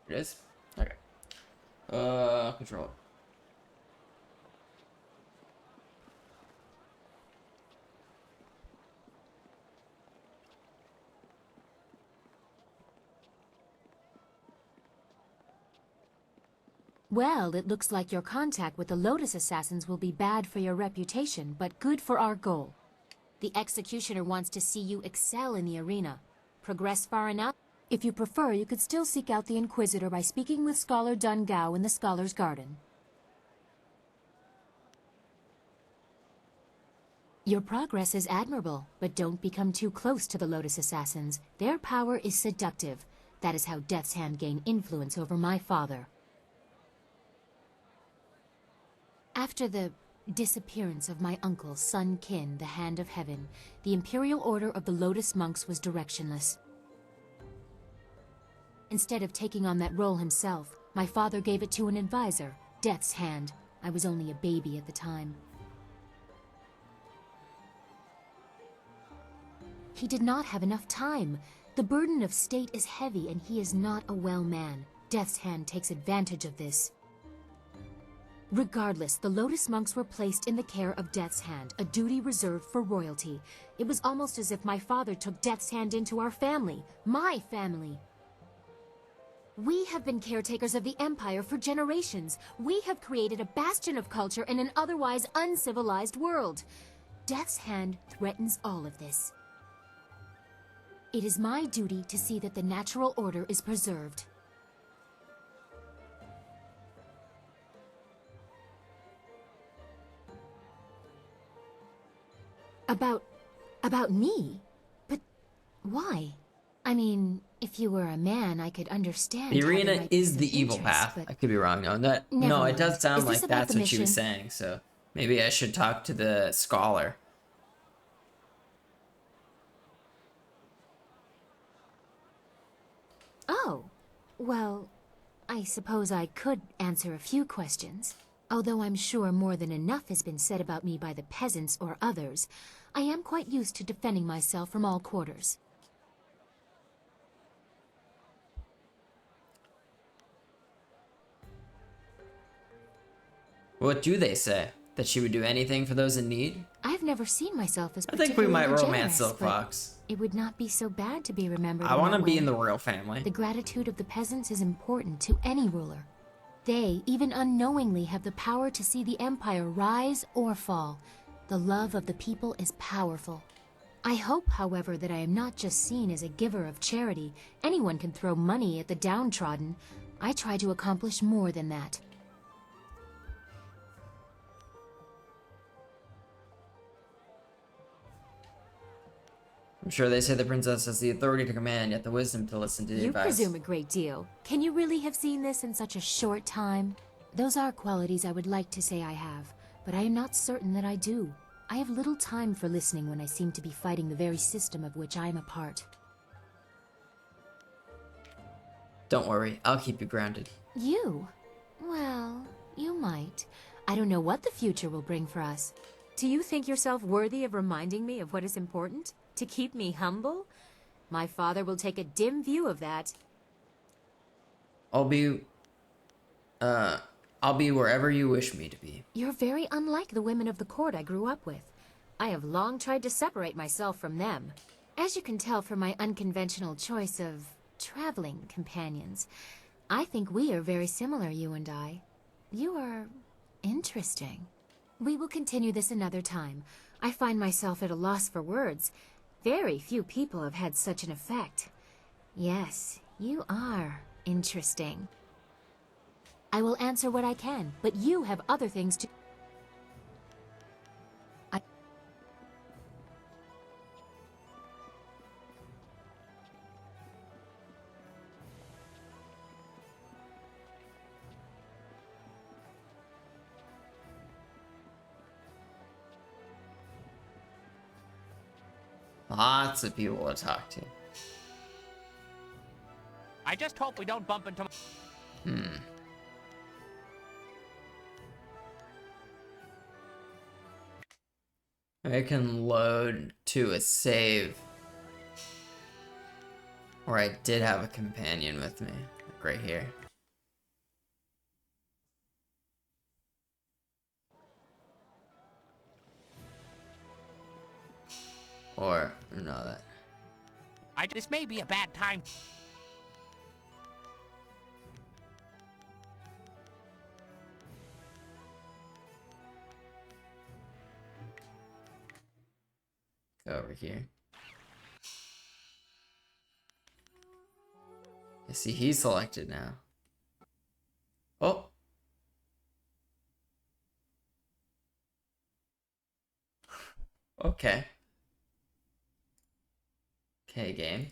It is? Okay. Control. Well, it looks like your contact with the Lotus Assassins will be bad for your reputation, but good for our goal. The Executioner wants to see you excel in the arena. Progress far enough? If you prefer, you could still seek out the Inquisitor by speaking with Scholar Dun Gao in the Scholar's Garden. Your progress is admirable, but don't become too close to the Lotus Assassins. Their power is seductive. That is how Death's Hand gained influence over my father. After the disappearance of my uncle, Sun Qin, the Hand of Heaven, the Imperial Order of the Lotus Monks was directionless. Instead of taking on that role himself, my father gave it to an advisor, Death's Hand. I was only a baby at the time. He did not have enough time. The burden of state is heavy, and he is not a well man. Death's Hand takes advantage of this. Regardless, the Lotus Monks were placed in the care of Death's Hand, a duty reserved for royalty. It was almost as if my father took Death's Hand into our family, my family. We have been caretakers of the Empire for generations. We have created a bastion of culture in an otherwise uncivilized world. Death's Hand threatens all of this. It is my duty to see that the natural order is preserved. About me? But why? I mean, if you were a man, I could understand. The how arena there might be is some the evil interest, path. but I could be wrong. No, Never no, it mind. does sound Is this like about that's the what she was mission? saying. So maybe I should talk to the scholar. Oh, well, I suppose I could answer a few questions. Although I'm sure more than enough has been said about me by the peasants or others, I am quite used to defending myself from all quarters. What do they say? That she would do anything for those in need? I've never seen myself as I think we particularly might romance generous, Silk but Fox. it would not be so bad to be remembered. I want to be in the royal family. The gratitude of the peasants is important to any ruler. They, even unknowingly, have the power to see the empire rise or fall. The love of the people is powerful. I hope, however, that I am not just seen as a giver of charity. Anyone can throw money at the downtrodden. I try to accomplish more than that. I'm sure they say the princess has the authority to command, yet the wisdom to listen to the You advice. presume a great deal. Can you really have seen this in such a short time? Those are qualities I would like to say I have, but I am not certain that I do. I have little time for listening when I seem to be fighting the very system of which I am a part. Don't worry, I'll keep you grounded. You? Well, you might. I don't know what the future will bring for us. Do you think yourself worthy of reminding me of what is important? To keep me humble? My father will take a dim view of that. I'll be wherever you wish me to be. You're very unlike the women of the court I grew up with. I have long tried to separate myself from them. As you can tell from my unconventional choice of traveling companions, I think we are very similar, you and I. You are interesting. We will continue this another time. I find myself at a loss for words. Very few people have had such an effect. Yes, you are interesting. I will answer what I can, but you have other things to... Lots of people to talk to. I just hope we don't bump into... I can load to a save. Or I did have a companion with me. Like right here. Or, no, that. This may be a bad time. Go over here. I see he's selected now. Oh. Okay. Okay, game.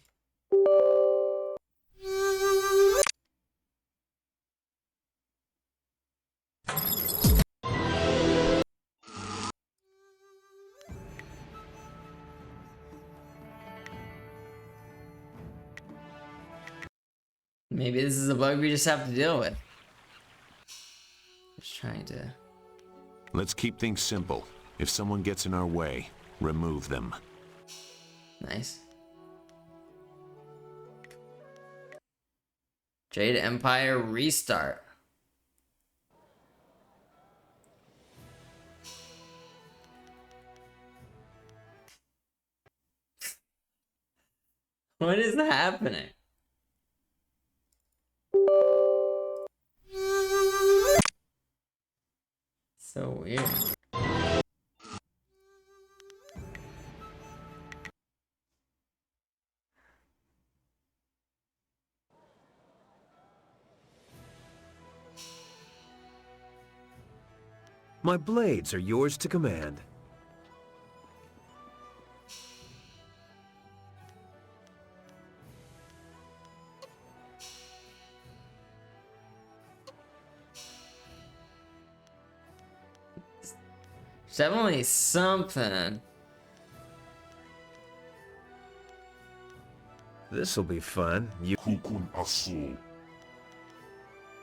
Maybe this is a bug we just have to deal with. Just trying to... Let's keep things simple. If someone gets in our way, remove them. Nice. Jade Empire restart. What is happening? So weird. My blades are yours to command. There's definitely something. This'll be fun.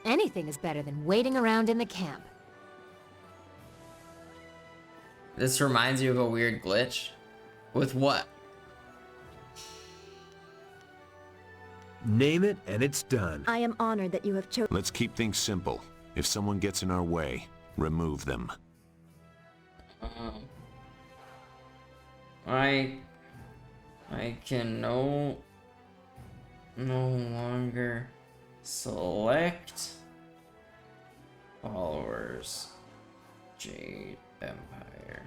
Anything is better than waiting around in the camp. This reminds you of a weird glitch. With what? Name it and it's done. I am honored that you have chosen. Let's keep things simple. If someone gets in our way, remove them. I can no longer select followers. Jade Empire.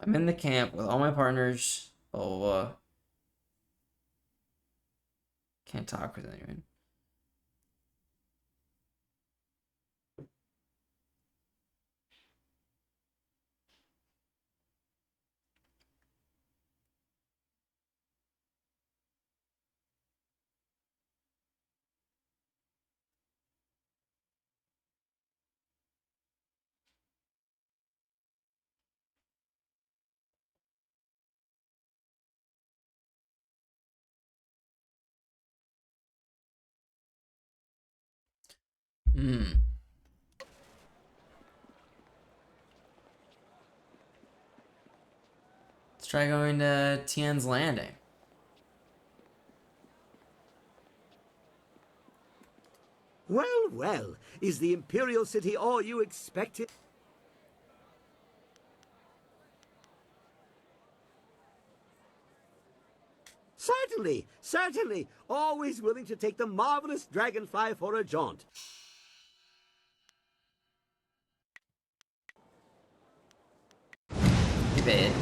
I'm in the camp with all my partners. Can't talk with anyone. Let's try going to Tian's Landing. Well, well, is the Imperial City all you expected? Certainly, certainly. Always willing to take the marvelous dragonfly for a jaunt. Debate.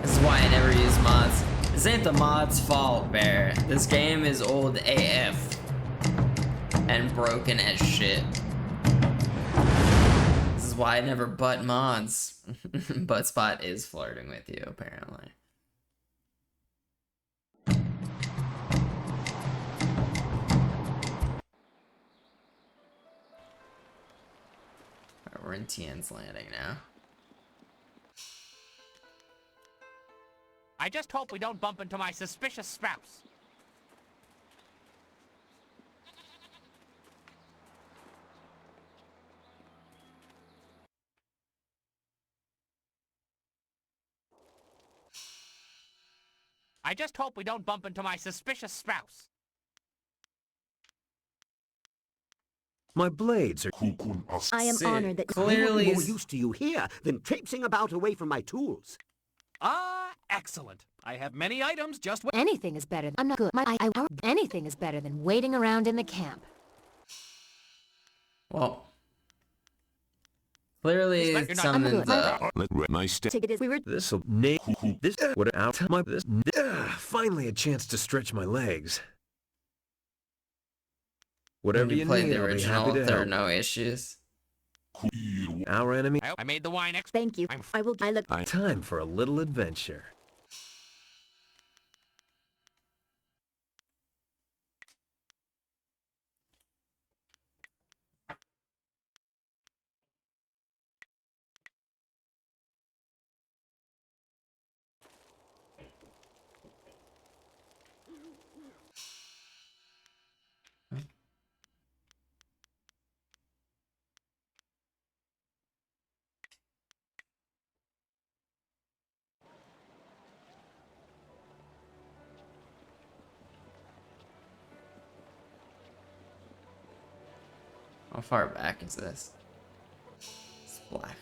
This is why I never use mods. This ain't the mod's fault, Bear. This game is old AF. And broken as shit. This is why I never butt mods. But Spot is flirting with you, apparently. Alright, we're in Tian's Landing now. I just hope we don't bump into my suspicious spouse. I just hope we don't bump into my suspicious spouse. My blades are... I am honored that clearly I'm more used to you here than traipsing about away from my tools. Ah, excellent. I have many items just... Anything is better. I'm not good. Anything is better than waiting around in the camp. Well, clearly something's up. This'll... This... What out my... This... Finally a chance to stretch my legs. Whatever When you you played need, the I'll be original, happy to there are help. no issues. Our enemy. I made the wine Thank you. I will. I look. Time for a little adventure. How far back is this? It's black.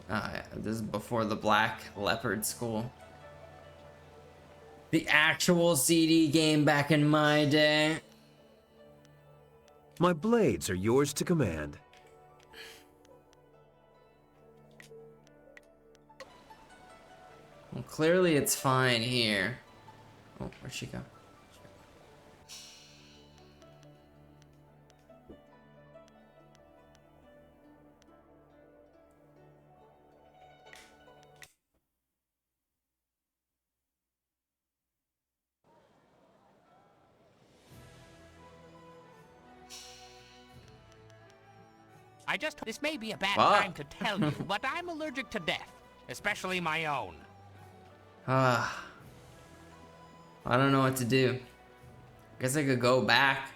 Yeah, this is before the Black Leopard School. The actual CD game back in my day. My blades are yours to command. Well, clearly it's fine here. Oh, where'd she go? This may be a bad Ah. time to tell you, but I'm allergic to death, especially my own. I don't know what to do. Guess I could go back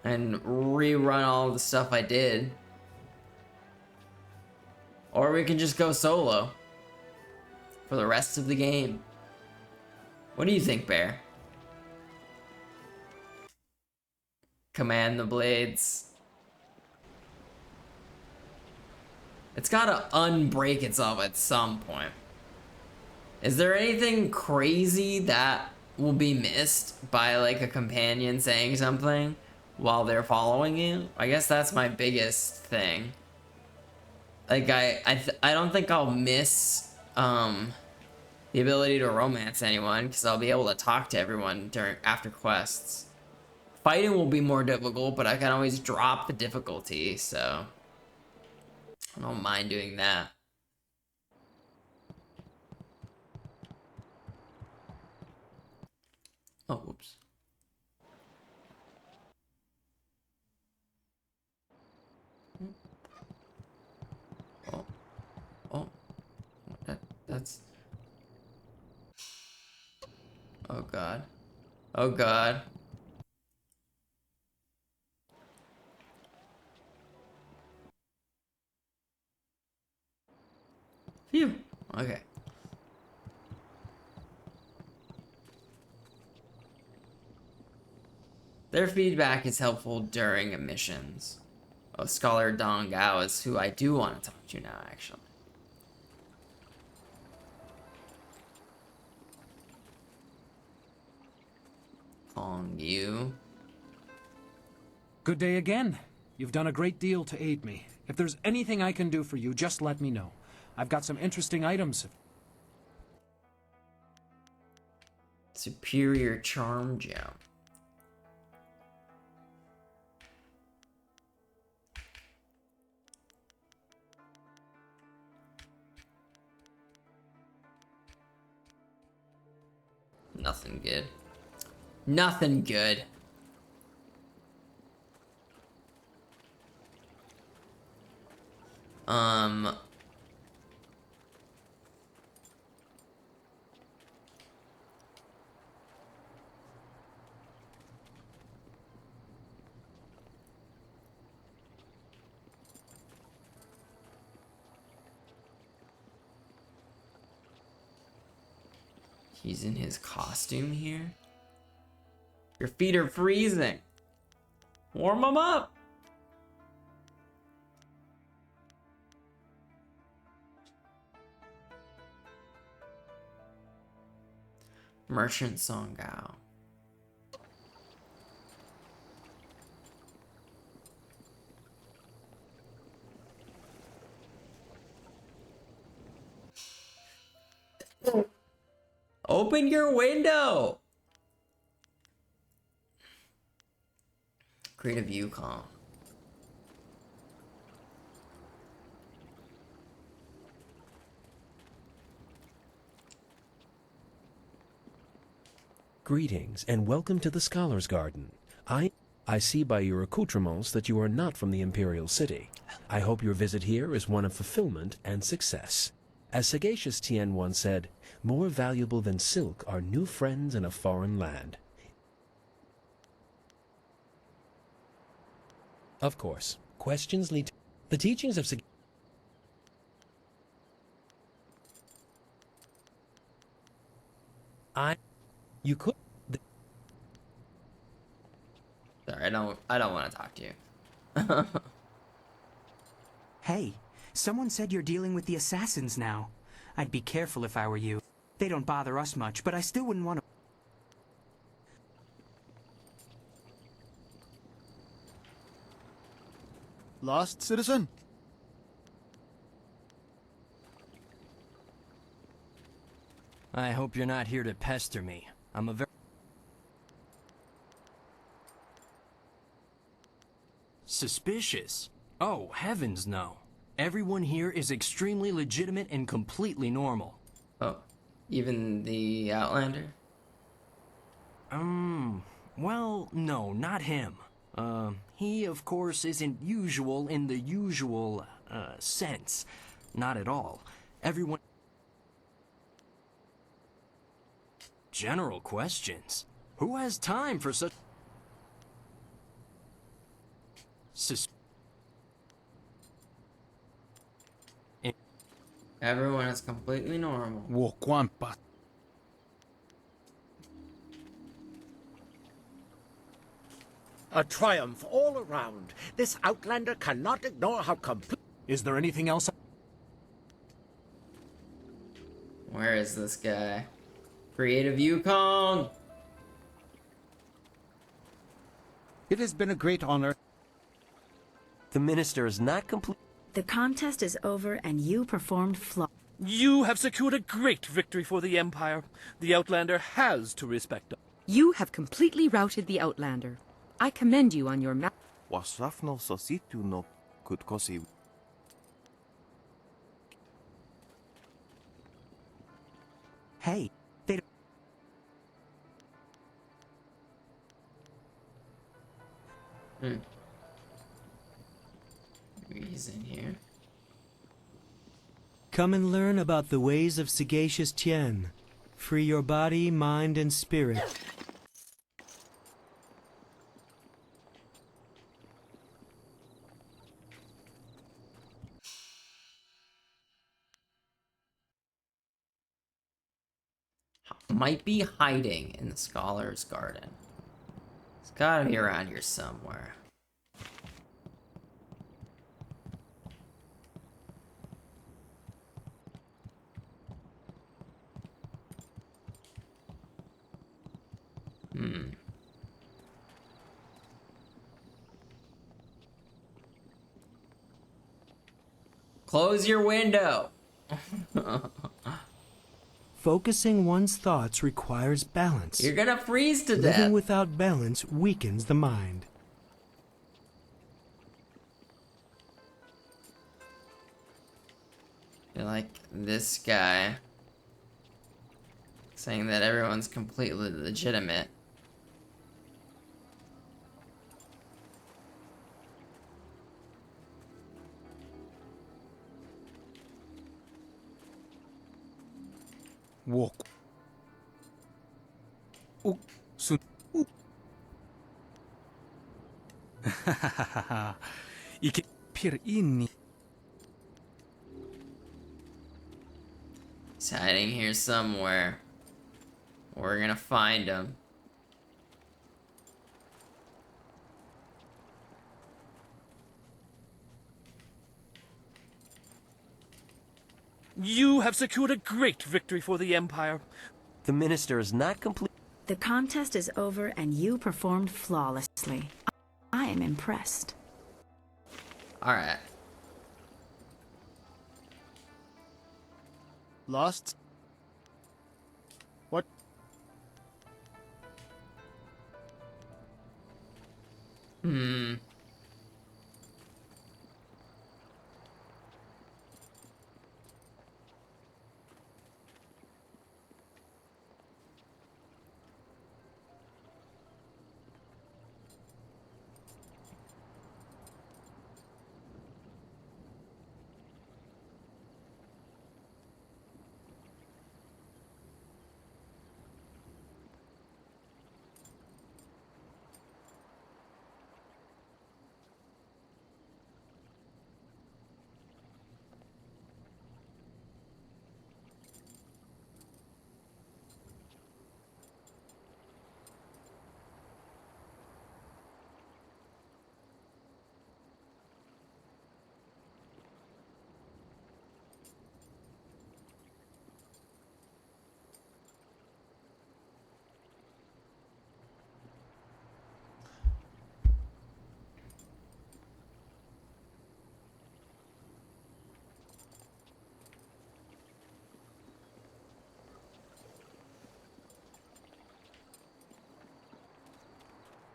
and rerun all the stuff I did. Or we can just go solo for the rest of the game. What do you think, Bear? Command the blades. It's gotta unbreak itself at some point. Is there anything crazy that will be missed by like a companion saying something while they're following you? I guess that's my biggest thing. Like I don't think I'll miss the ability to romance anyone because I'll be able to talk to everyone after quests. Fighting will be more difficult, but I can always drop the difficulty, so I don't mind doing that. Oh, whoops. Oh, oh, that's. Oh God. Oh God. Phew. Okay. Their feedback is helpful during missions. Oh, Scholar Dong Gao is who I do want to talk to now, actually. Hong Yu. Good day again. You've done a great deal to aid me. If there's anything I can do for you, just let me know. I've got some interesting items. Superior Charm Gem. Nothing good. Nothing good. He's in his costume here. Your feet are freezing. Warm them up. Merchant Song Gao. Open your window! Create a view column. Greetings, and welcome to the Scholar's Garden. I see by your accoutrements that you are not from the Imperial City. I hope your visit here is one of fulfillment and success. As sagacious Tien once said, more valuable than silk are new friends in a foreign land. Of course, questions lead to the teachings of you could. Sorry, I don't want to talk to you. Hey, someone said you're dealing with the assassins now. I'd be careful if I were you. They don't bother us much, but I still wouldn't want to... Lost, citizen? I hope you're not here to pester me. I'm a very... Suspicious? Oh, heavens no. Everyone here is extremely legitimate and completely normal. Oh, even the Outlander? Well, no, not him. He, of course, isn't usual in the usual, sense. Not at all. Everyone... General questions? Who has time for such... Everyone is completely normal. A triumph all around. This Outlander cannot ignore how complete... Is there anything else? Where is this guy? Creative Yukong! It has been a great honor. The minister is not complete. The contest is over and you performed flawlessly. You have secured a great victory for the Empire. The Outlander has to respect us. You have completely routed the Outlander. I commend you on your Wasafno sositu no kutkosi. Hey, they... Maybe he's in here. Come and learn about the ways of sagacious Tien. Free your body, mind, and spirit. Might be hiding in the Scholar's Garden. It's gotta be around here somewhere. Close your window! Focusing one's thoughts requires balance. You're gonna freeze to death! Living without balance weakens the mind. You're like this guy saying that everyone's completely legitimate. Walk. Soon. Ike pir inni. He's hiding here somewhere. We're gonna find him. You have secured a great victory for the Empire. The minister is not complete. The contest is over and you performed flawlessly. I am impressed. Alright. Lost? What? Hmm.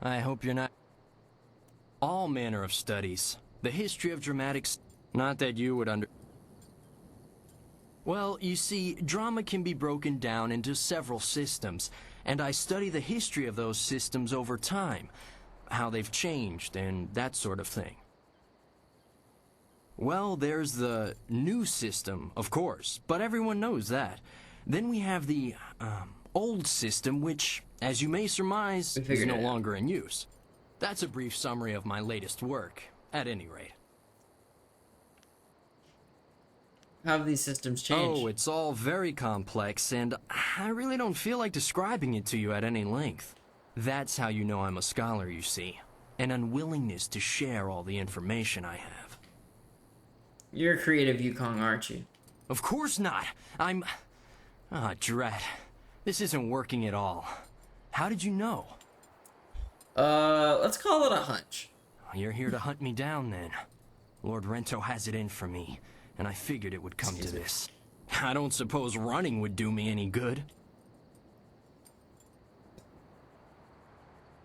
I hope you're not... All manner of studies. The history of dramatics... Not that you would Well, you see, drama can be broken down into several systems, and I study the history of those systems over time, how they've changed, and that sort of thing. Well, there's the new system, of course, but everyone knows that. Then we have the, old system, which, as you may surmise, is no longer in use. That's a brief summary of my latest work, at any rate. How have these systems changed? Oh, it's all very complex, and I really don't feel like describing it to you at any length. That's how you know I'm a scholar, you see. An unwillingness to share all the information I have. You're a creative Yukong, aren't you? Of course not. I'm... Ah, dread. This isn't working at all. How did you know? Let's call it a hunch. You're here to hunt me down, then. Lord Rento has it in for me, and I figured it would come to this. I don't suppose running would do me any good.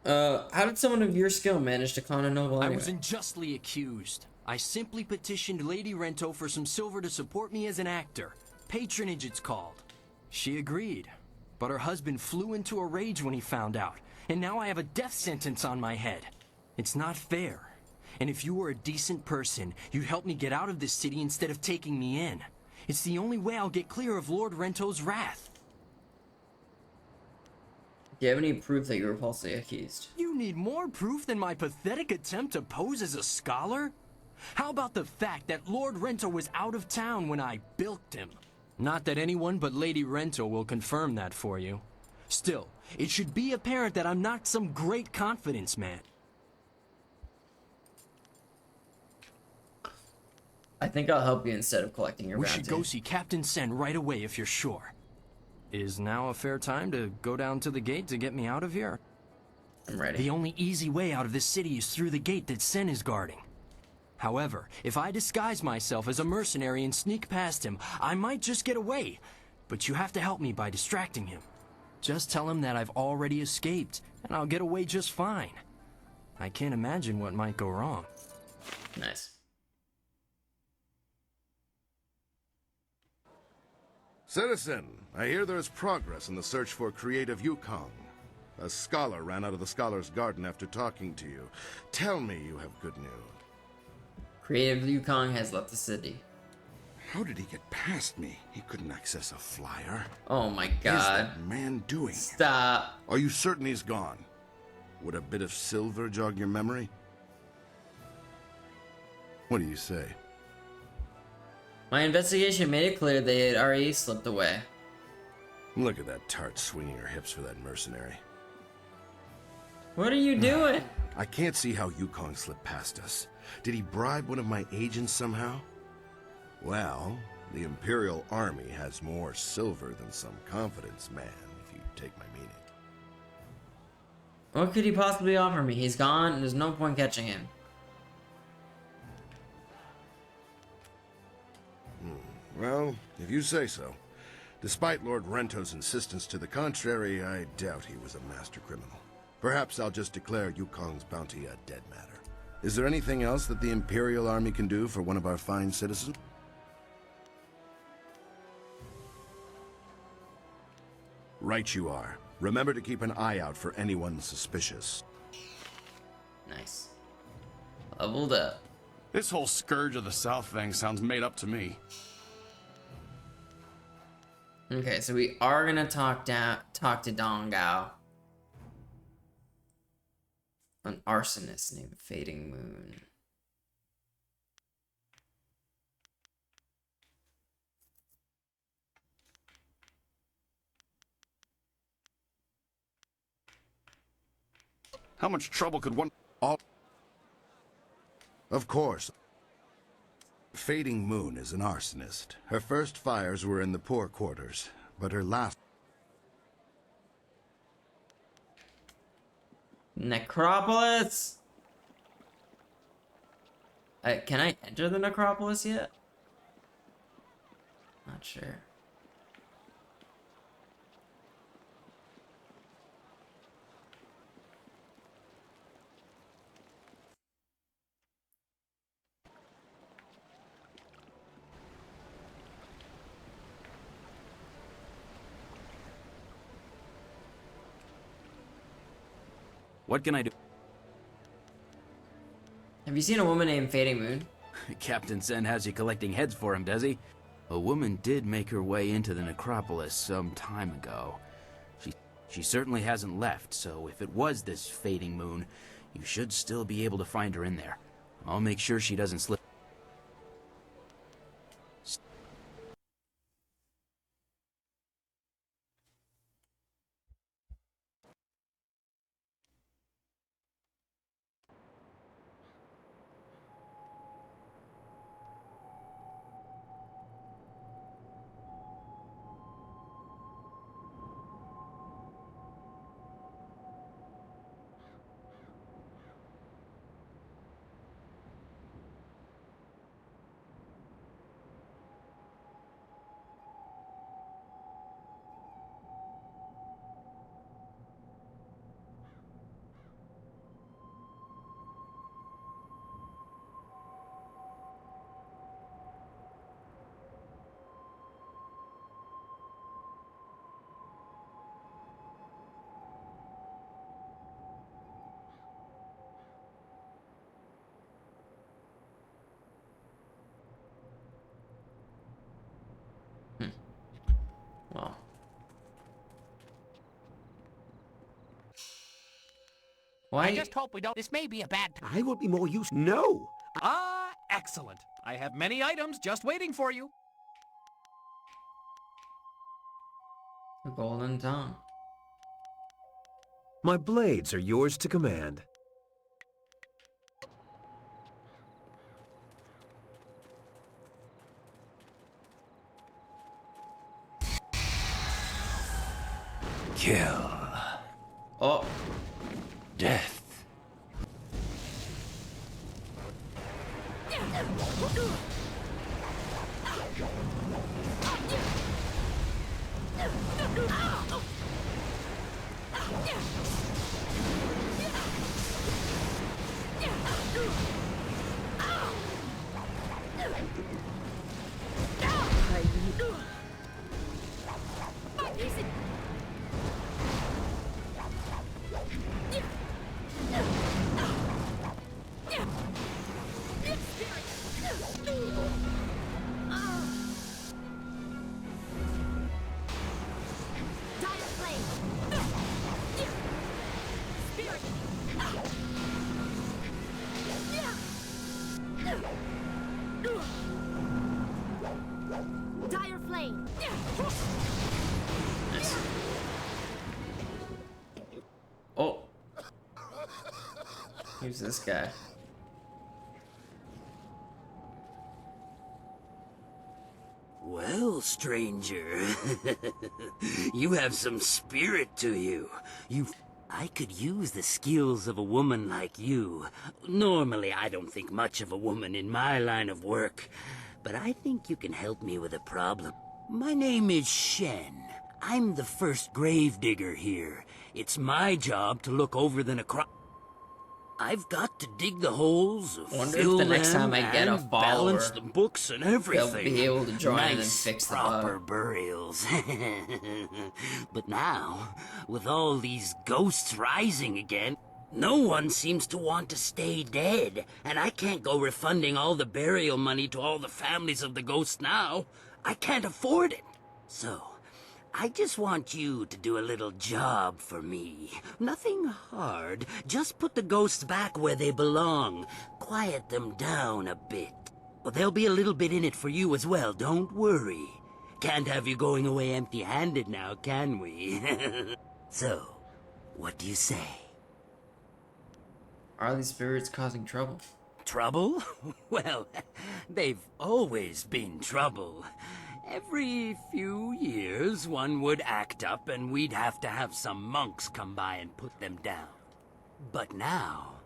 How did someone of your skill manage to con a noble anyway? I was unjustly accused. I simply petitioned Lady Rento for some silver to support me as an actor. Patronage, it's called. She agreed, but her husband flew into a rage when he found out, and now I have a death sentence on my head. It's not fair. And if you were a decent person, you'd help me get out of this city instead of taking me in. It's the only way I'll get clear of Lord Rento's wrath. Do you have any proof that you were falsely accused? You need more proof than my pathetic attempt to pose as a scholar? How about the fact that Lord Rento was out of town when I bilked him? Not that anyone but Lady Rento will confirm that for you. Still, it should be apparent that I'm not some great confidence man. I think I'll help you instead of collecting your We bounty. should go see Captain Sen right away if you're sure. Is now a fair time to go down to the gate to get me out of here? I'm ready. The only easy way out of this city is through the gate that Sen is guarding. However, if I disguise myself as a mercenary and sneak past him, I might just get away. But you have to help me by distracting him. Just tell him that I've already escaped, and I'll get away just fine. I can't imagine what might go wrong. Nice. Citizen, I hear there is progress in the search for creative Yukong. A scholar ran out of the Scholar's Garden after talking to you. Tell me you have good news. Creative Yukong has left the city. How did he get past me? He couldn't access a flyer. Oh my What is god. that man doing? Stop. Are you certain he's gone? Would a bit of silver jog your memory? What do you say? My investigation made it clear they had already slipped away. Look at that tart swinging her hips for that mercenary. What are you doing? I can't see how Yukong slipped past us. Did he bribe one of my agents somehow? Well, the Imperial Army has more silver than some confidence man, if you take my meaning. What could he possibly offer me? He's gone, and there's no point catching him. Well, if you say so. Despite Lord Rento's insistence to the contrary, I doubt he was a master criminal. Perhaps I'll just declare Yukong's bounty a dead matter. Is there anything else that the Imperial Army can do for one of our fine citizens? Right you are. Remember to keep an eye out for anyone suspicious. Nice. Leveled up. This whole Scourge of the South thing sounds made up to me. Okay, so we are gonna talk to Dong Gao. An arsonist named Fading Moon. How much trouble could one... Of course. Fading Moon is an arsonist. Her first fires were in the poor quarters, but her last... Necropolis? Can I enter the Necropolis yet? Not sure. What can I do? Have you seen a woman named Fading Moon? Captain Sen has you collecting heads for him, does he? A woman did make her way into the necropolis some time ago. She certainly hasn't left, so if it was this Fading Moon, you should still be able to find her in there. I'll make sure she doesn't slip. Well. Why? I just hope we don't. This may be a bad time. I will be more useful. No! Ah, excellent. I have many items just waiting for you. A golden tongue. My blades are yours to command. Kill. Oh. Death. Dire flame. Nice. Oh. Who's this guy? Well, stranger, you have some spirit to you. I could use the skills of a woman like you. Normally, I don't think much of a woman in my line of work, but I think you can help me with a problem. My name is Shen. I'm the first gravedigger here, It's my job to look over the I've got to dig the holes, Wonder fill if the next them, time I get a and balance follower, the books and everything. they'll be able to join nice, and then fix the proper bug. burials. But now, with all these ghosts rising again, no one seems to want to stay dead, and I can't go refunding all the burial money to all the families of the ghosts now. I can't afford it. So, I just want you to do a little job for me. Nothing hard. Just put the ghosts back where they belong. Quiet them down a bit. Well, there'll be a little bit in it for you as well, don't worry. Can't have you going away empty-handed now, can we? So, what do you say? Are these spirits causing trouble? Trouble? Well, they've always been trouble. Every few years, one would act up and we'd have to have some monks come by and put them down. But now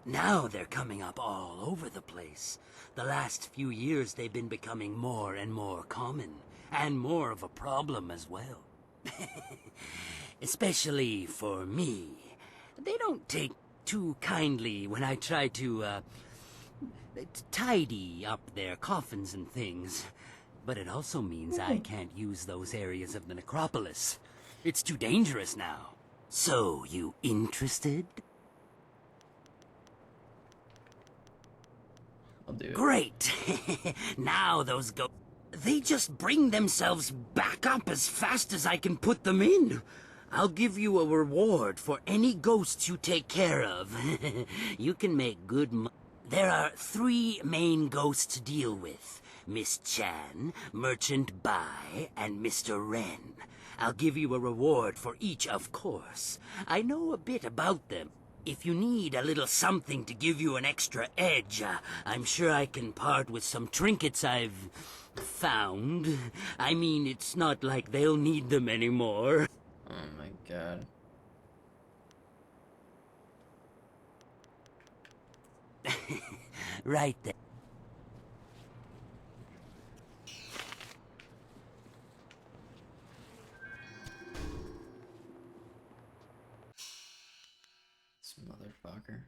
they're coming up all over the place. The last few years, they've been becoming more and more common, and more of a problem as well. Especially for me. They don't take too kindly when I try to, tidy up their coffins and things. But it also means I can't use those areas of the necropolis. It's too dangerous now. So, you interested? I'll do it. Great! Now those they just bring themselves back up as fast as I can put them in. I'll give you a reward for any ghosts you take care of. You can make good money. There are 3 main ghosts to deal with. Miss Chan, Merchant Bai, and Mr. Ren. I'll give you a reward for each, of course. I know a bit about them. If you need a little something to give you an extra edge, I'm sure I can part with some trinkets I've found. I mean, it's not like they'll need them anymore. Oh my god. Right there. This motherfucker.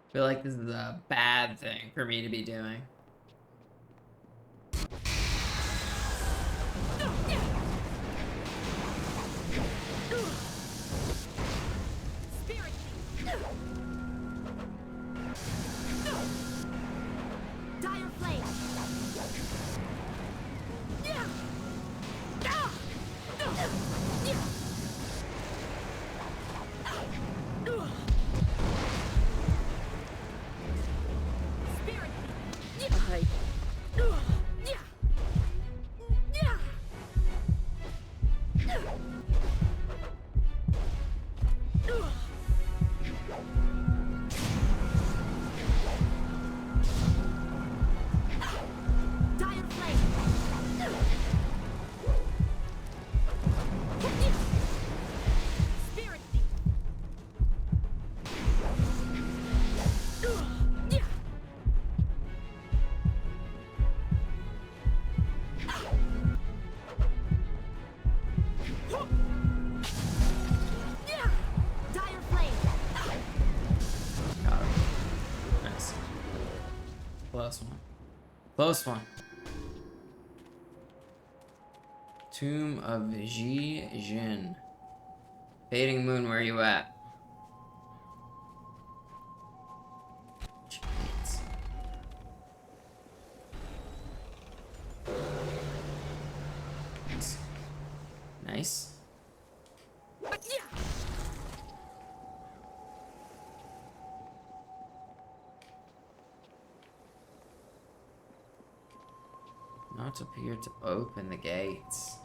I feel like this is a bad thing for me to be doing. Dire flame. Close one. Close one. Tomb of Ji Jin. Fading Moon, where you at? Jeez. Nice. Not appear to open the gates.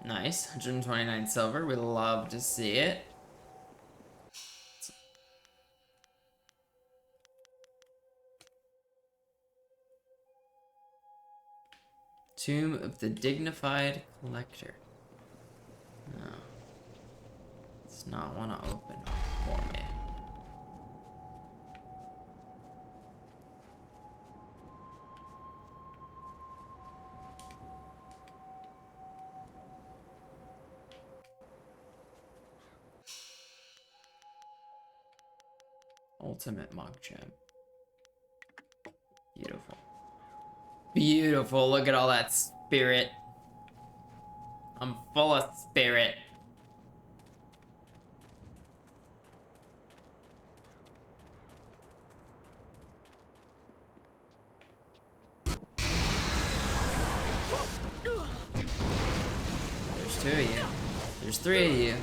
Nice, 129 silver. We love to see it. Tomb of the Dignified Collector. No. Does not want to open for me. Ultimate Mug Gem. Beautiful. Beautiful. Look at all that spirit. I'm full of spirit. There's 2 of you. There's 3 of you.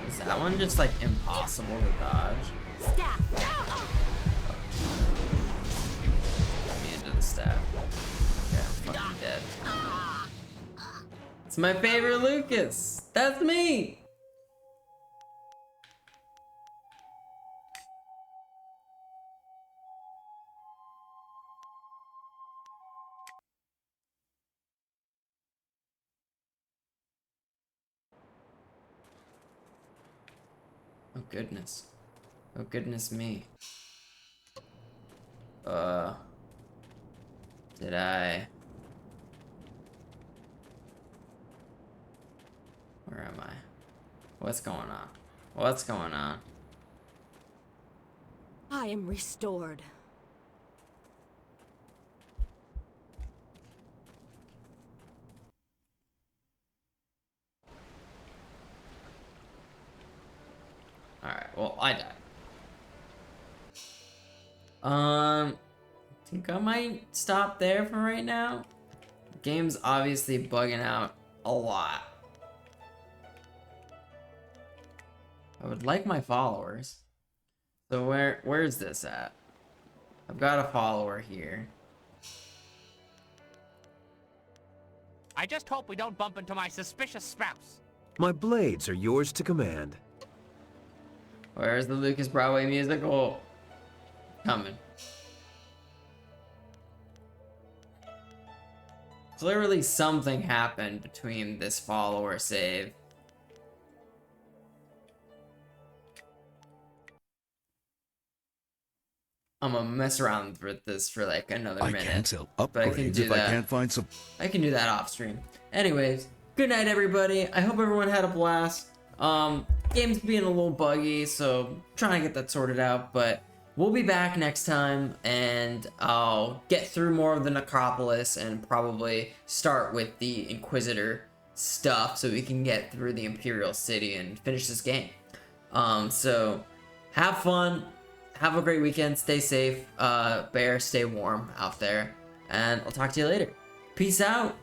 Is that one just like impossible to dodge? Put me into the staff. Okay, I'm fucking dead. It's my favorite Lucas. That's me. Oh goodness. Oh goodness me. Did I? Where am I? What's going on? What's going on? I am restored. Alright, well, I died. I think I might stop there for right now. The game's obviously bugging out a lot. I would like my followers. So where's this at? I've got a follower here. I just hope we don't bump into my suspicious spouse. My blades are yours to command. Where's the Lucas Broadway musical? Coming. Clearly something happened between this follower save. I'm gonna mess around with this for like another minute. I can't sell upgrades but I can do if that. I can't find some. I can do that off stream. Anyways, good night everybody. I hope everyone had a blast. Game's being a little buggy, so trying to get that sorted out, but we'll be back next time and I'll get through more of the Necropolis and probably start with the Inquisitor stuff so we can get through the Imperial City and finish this game. So have fun. Have a great weekend. Stay safe. Bear, stay warm out there. And I'll talk to you later. Peace out.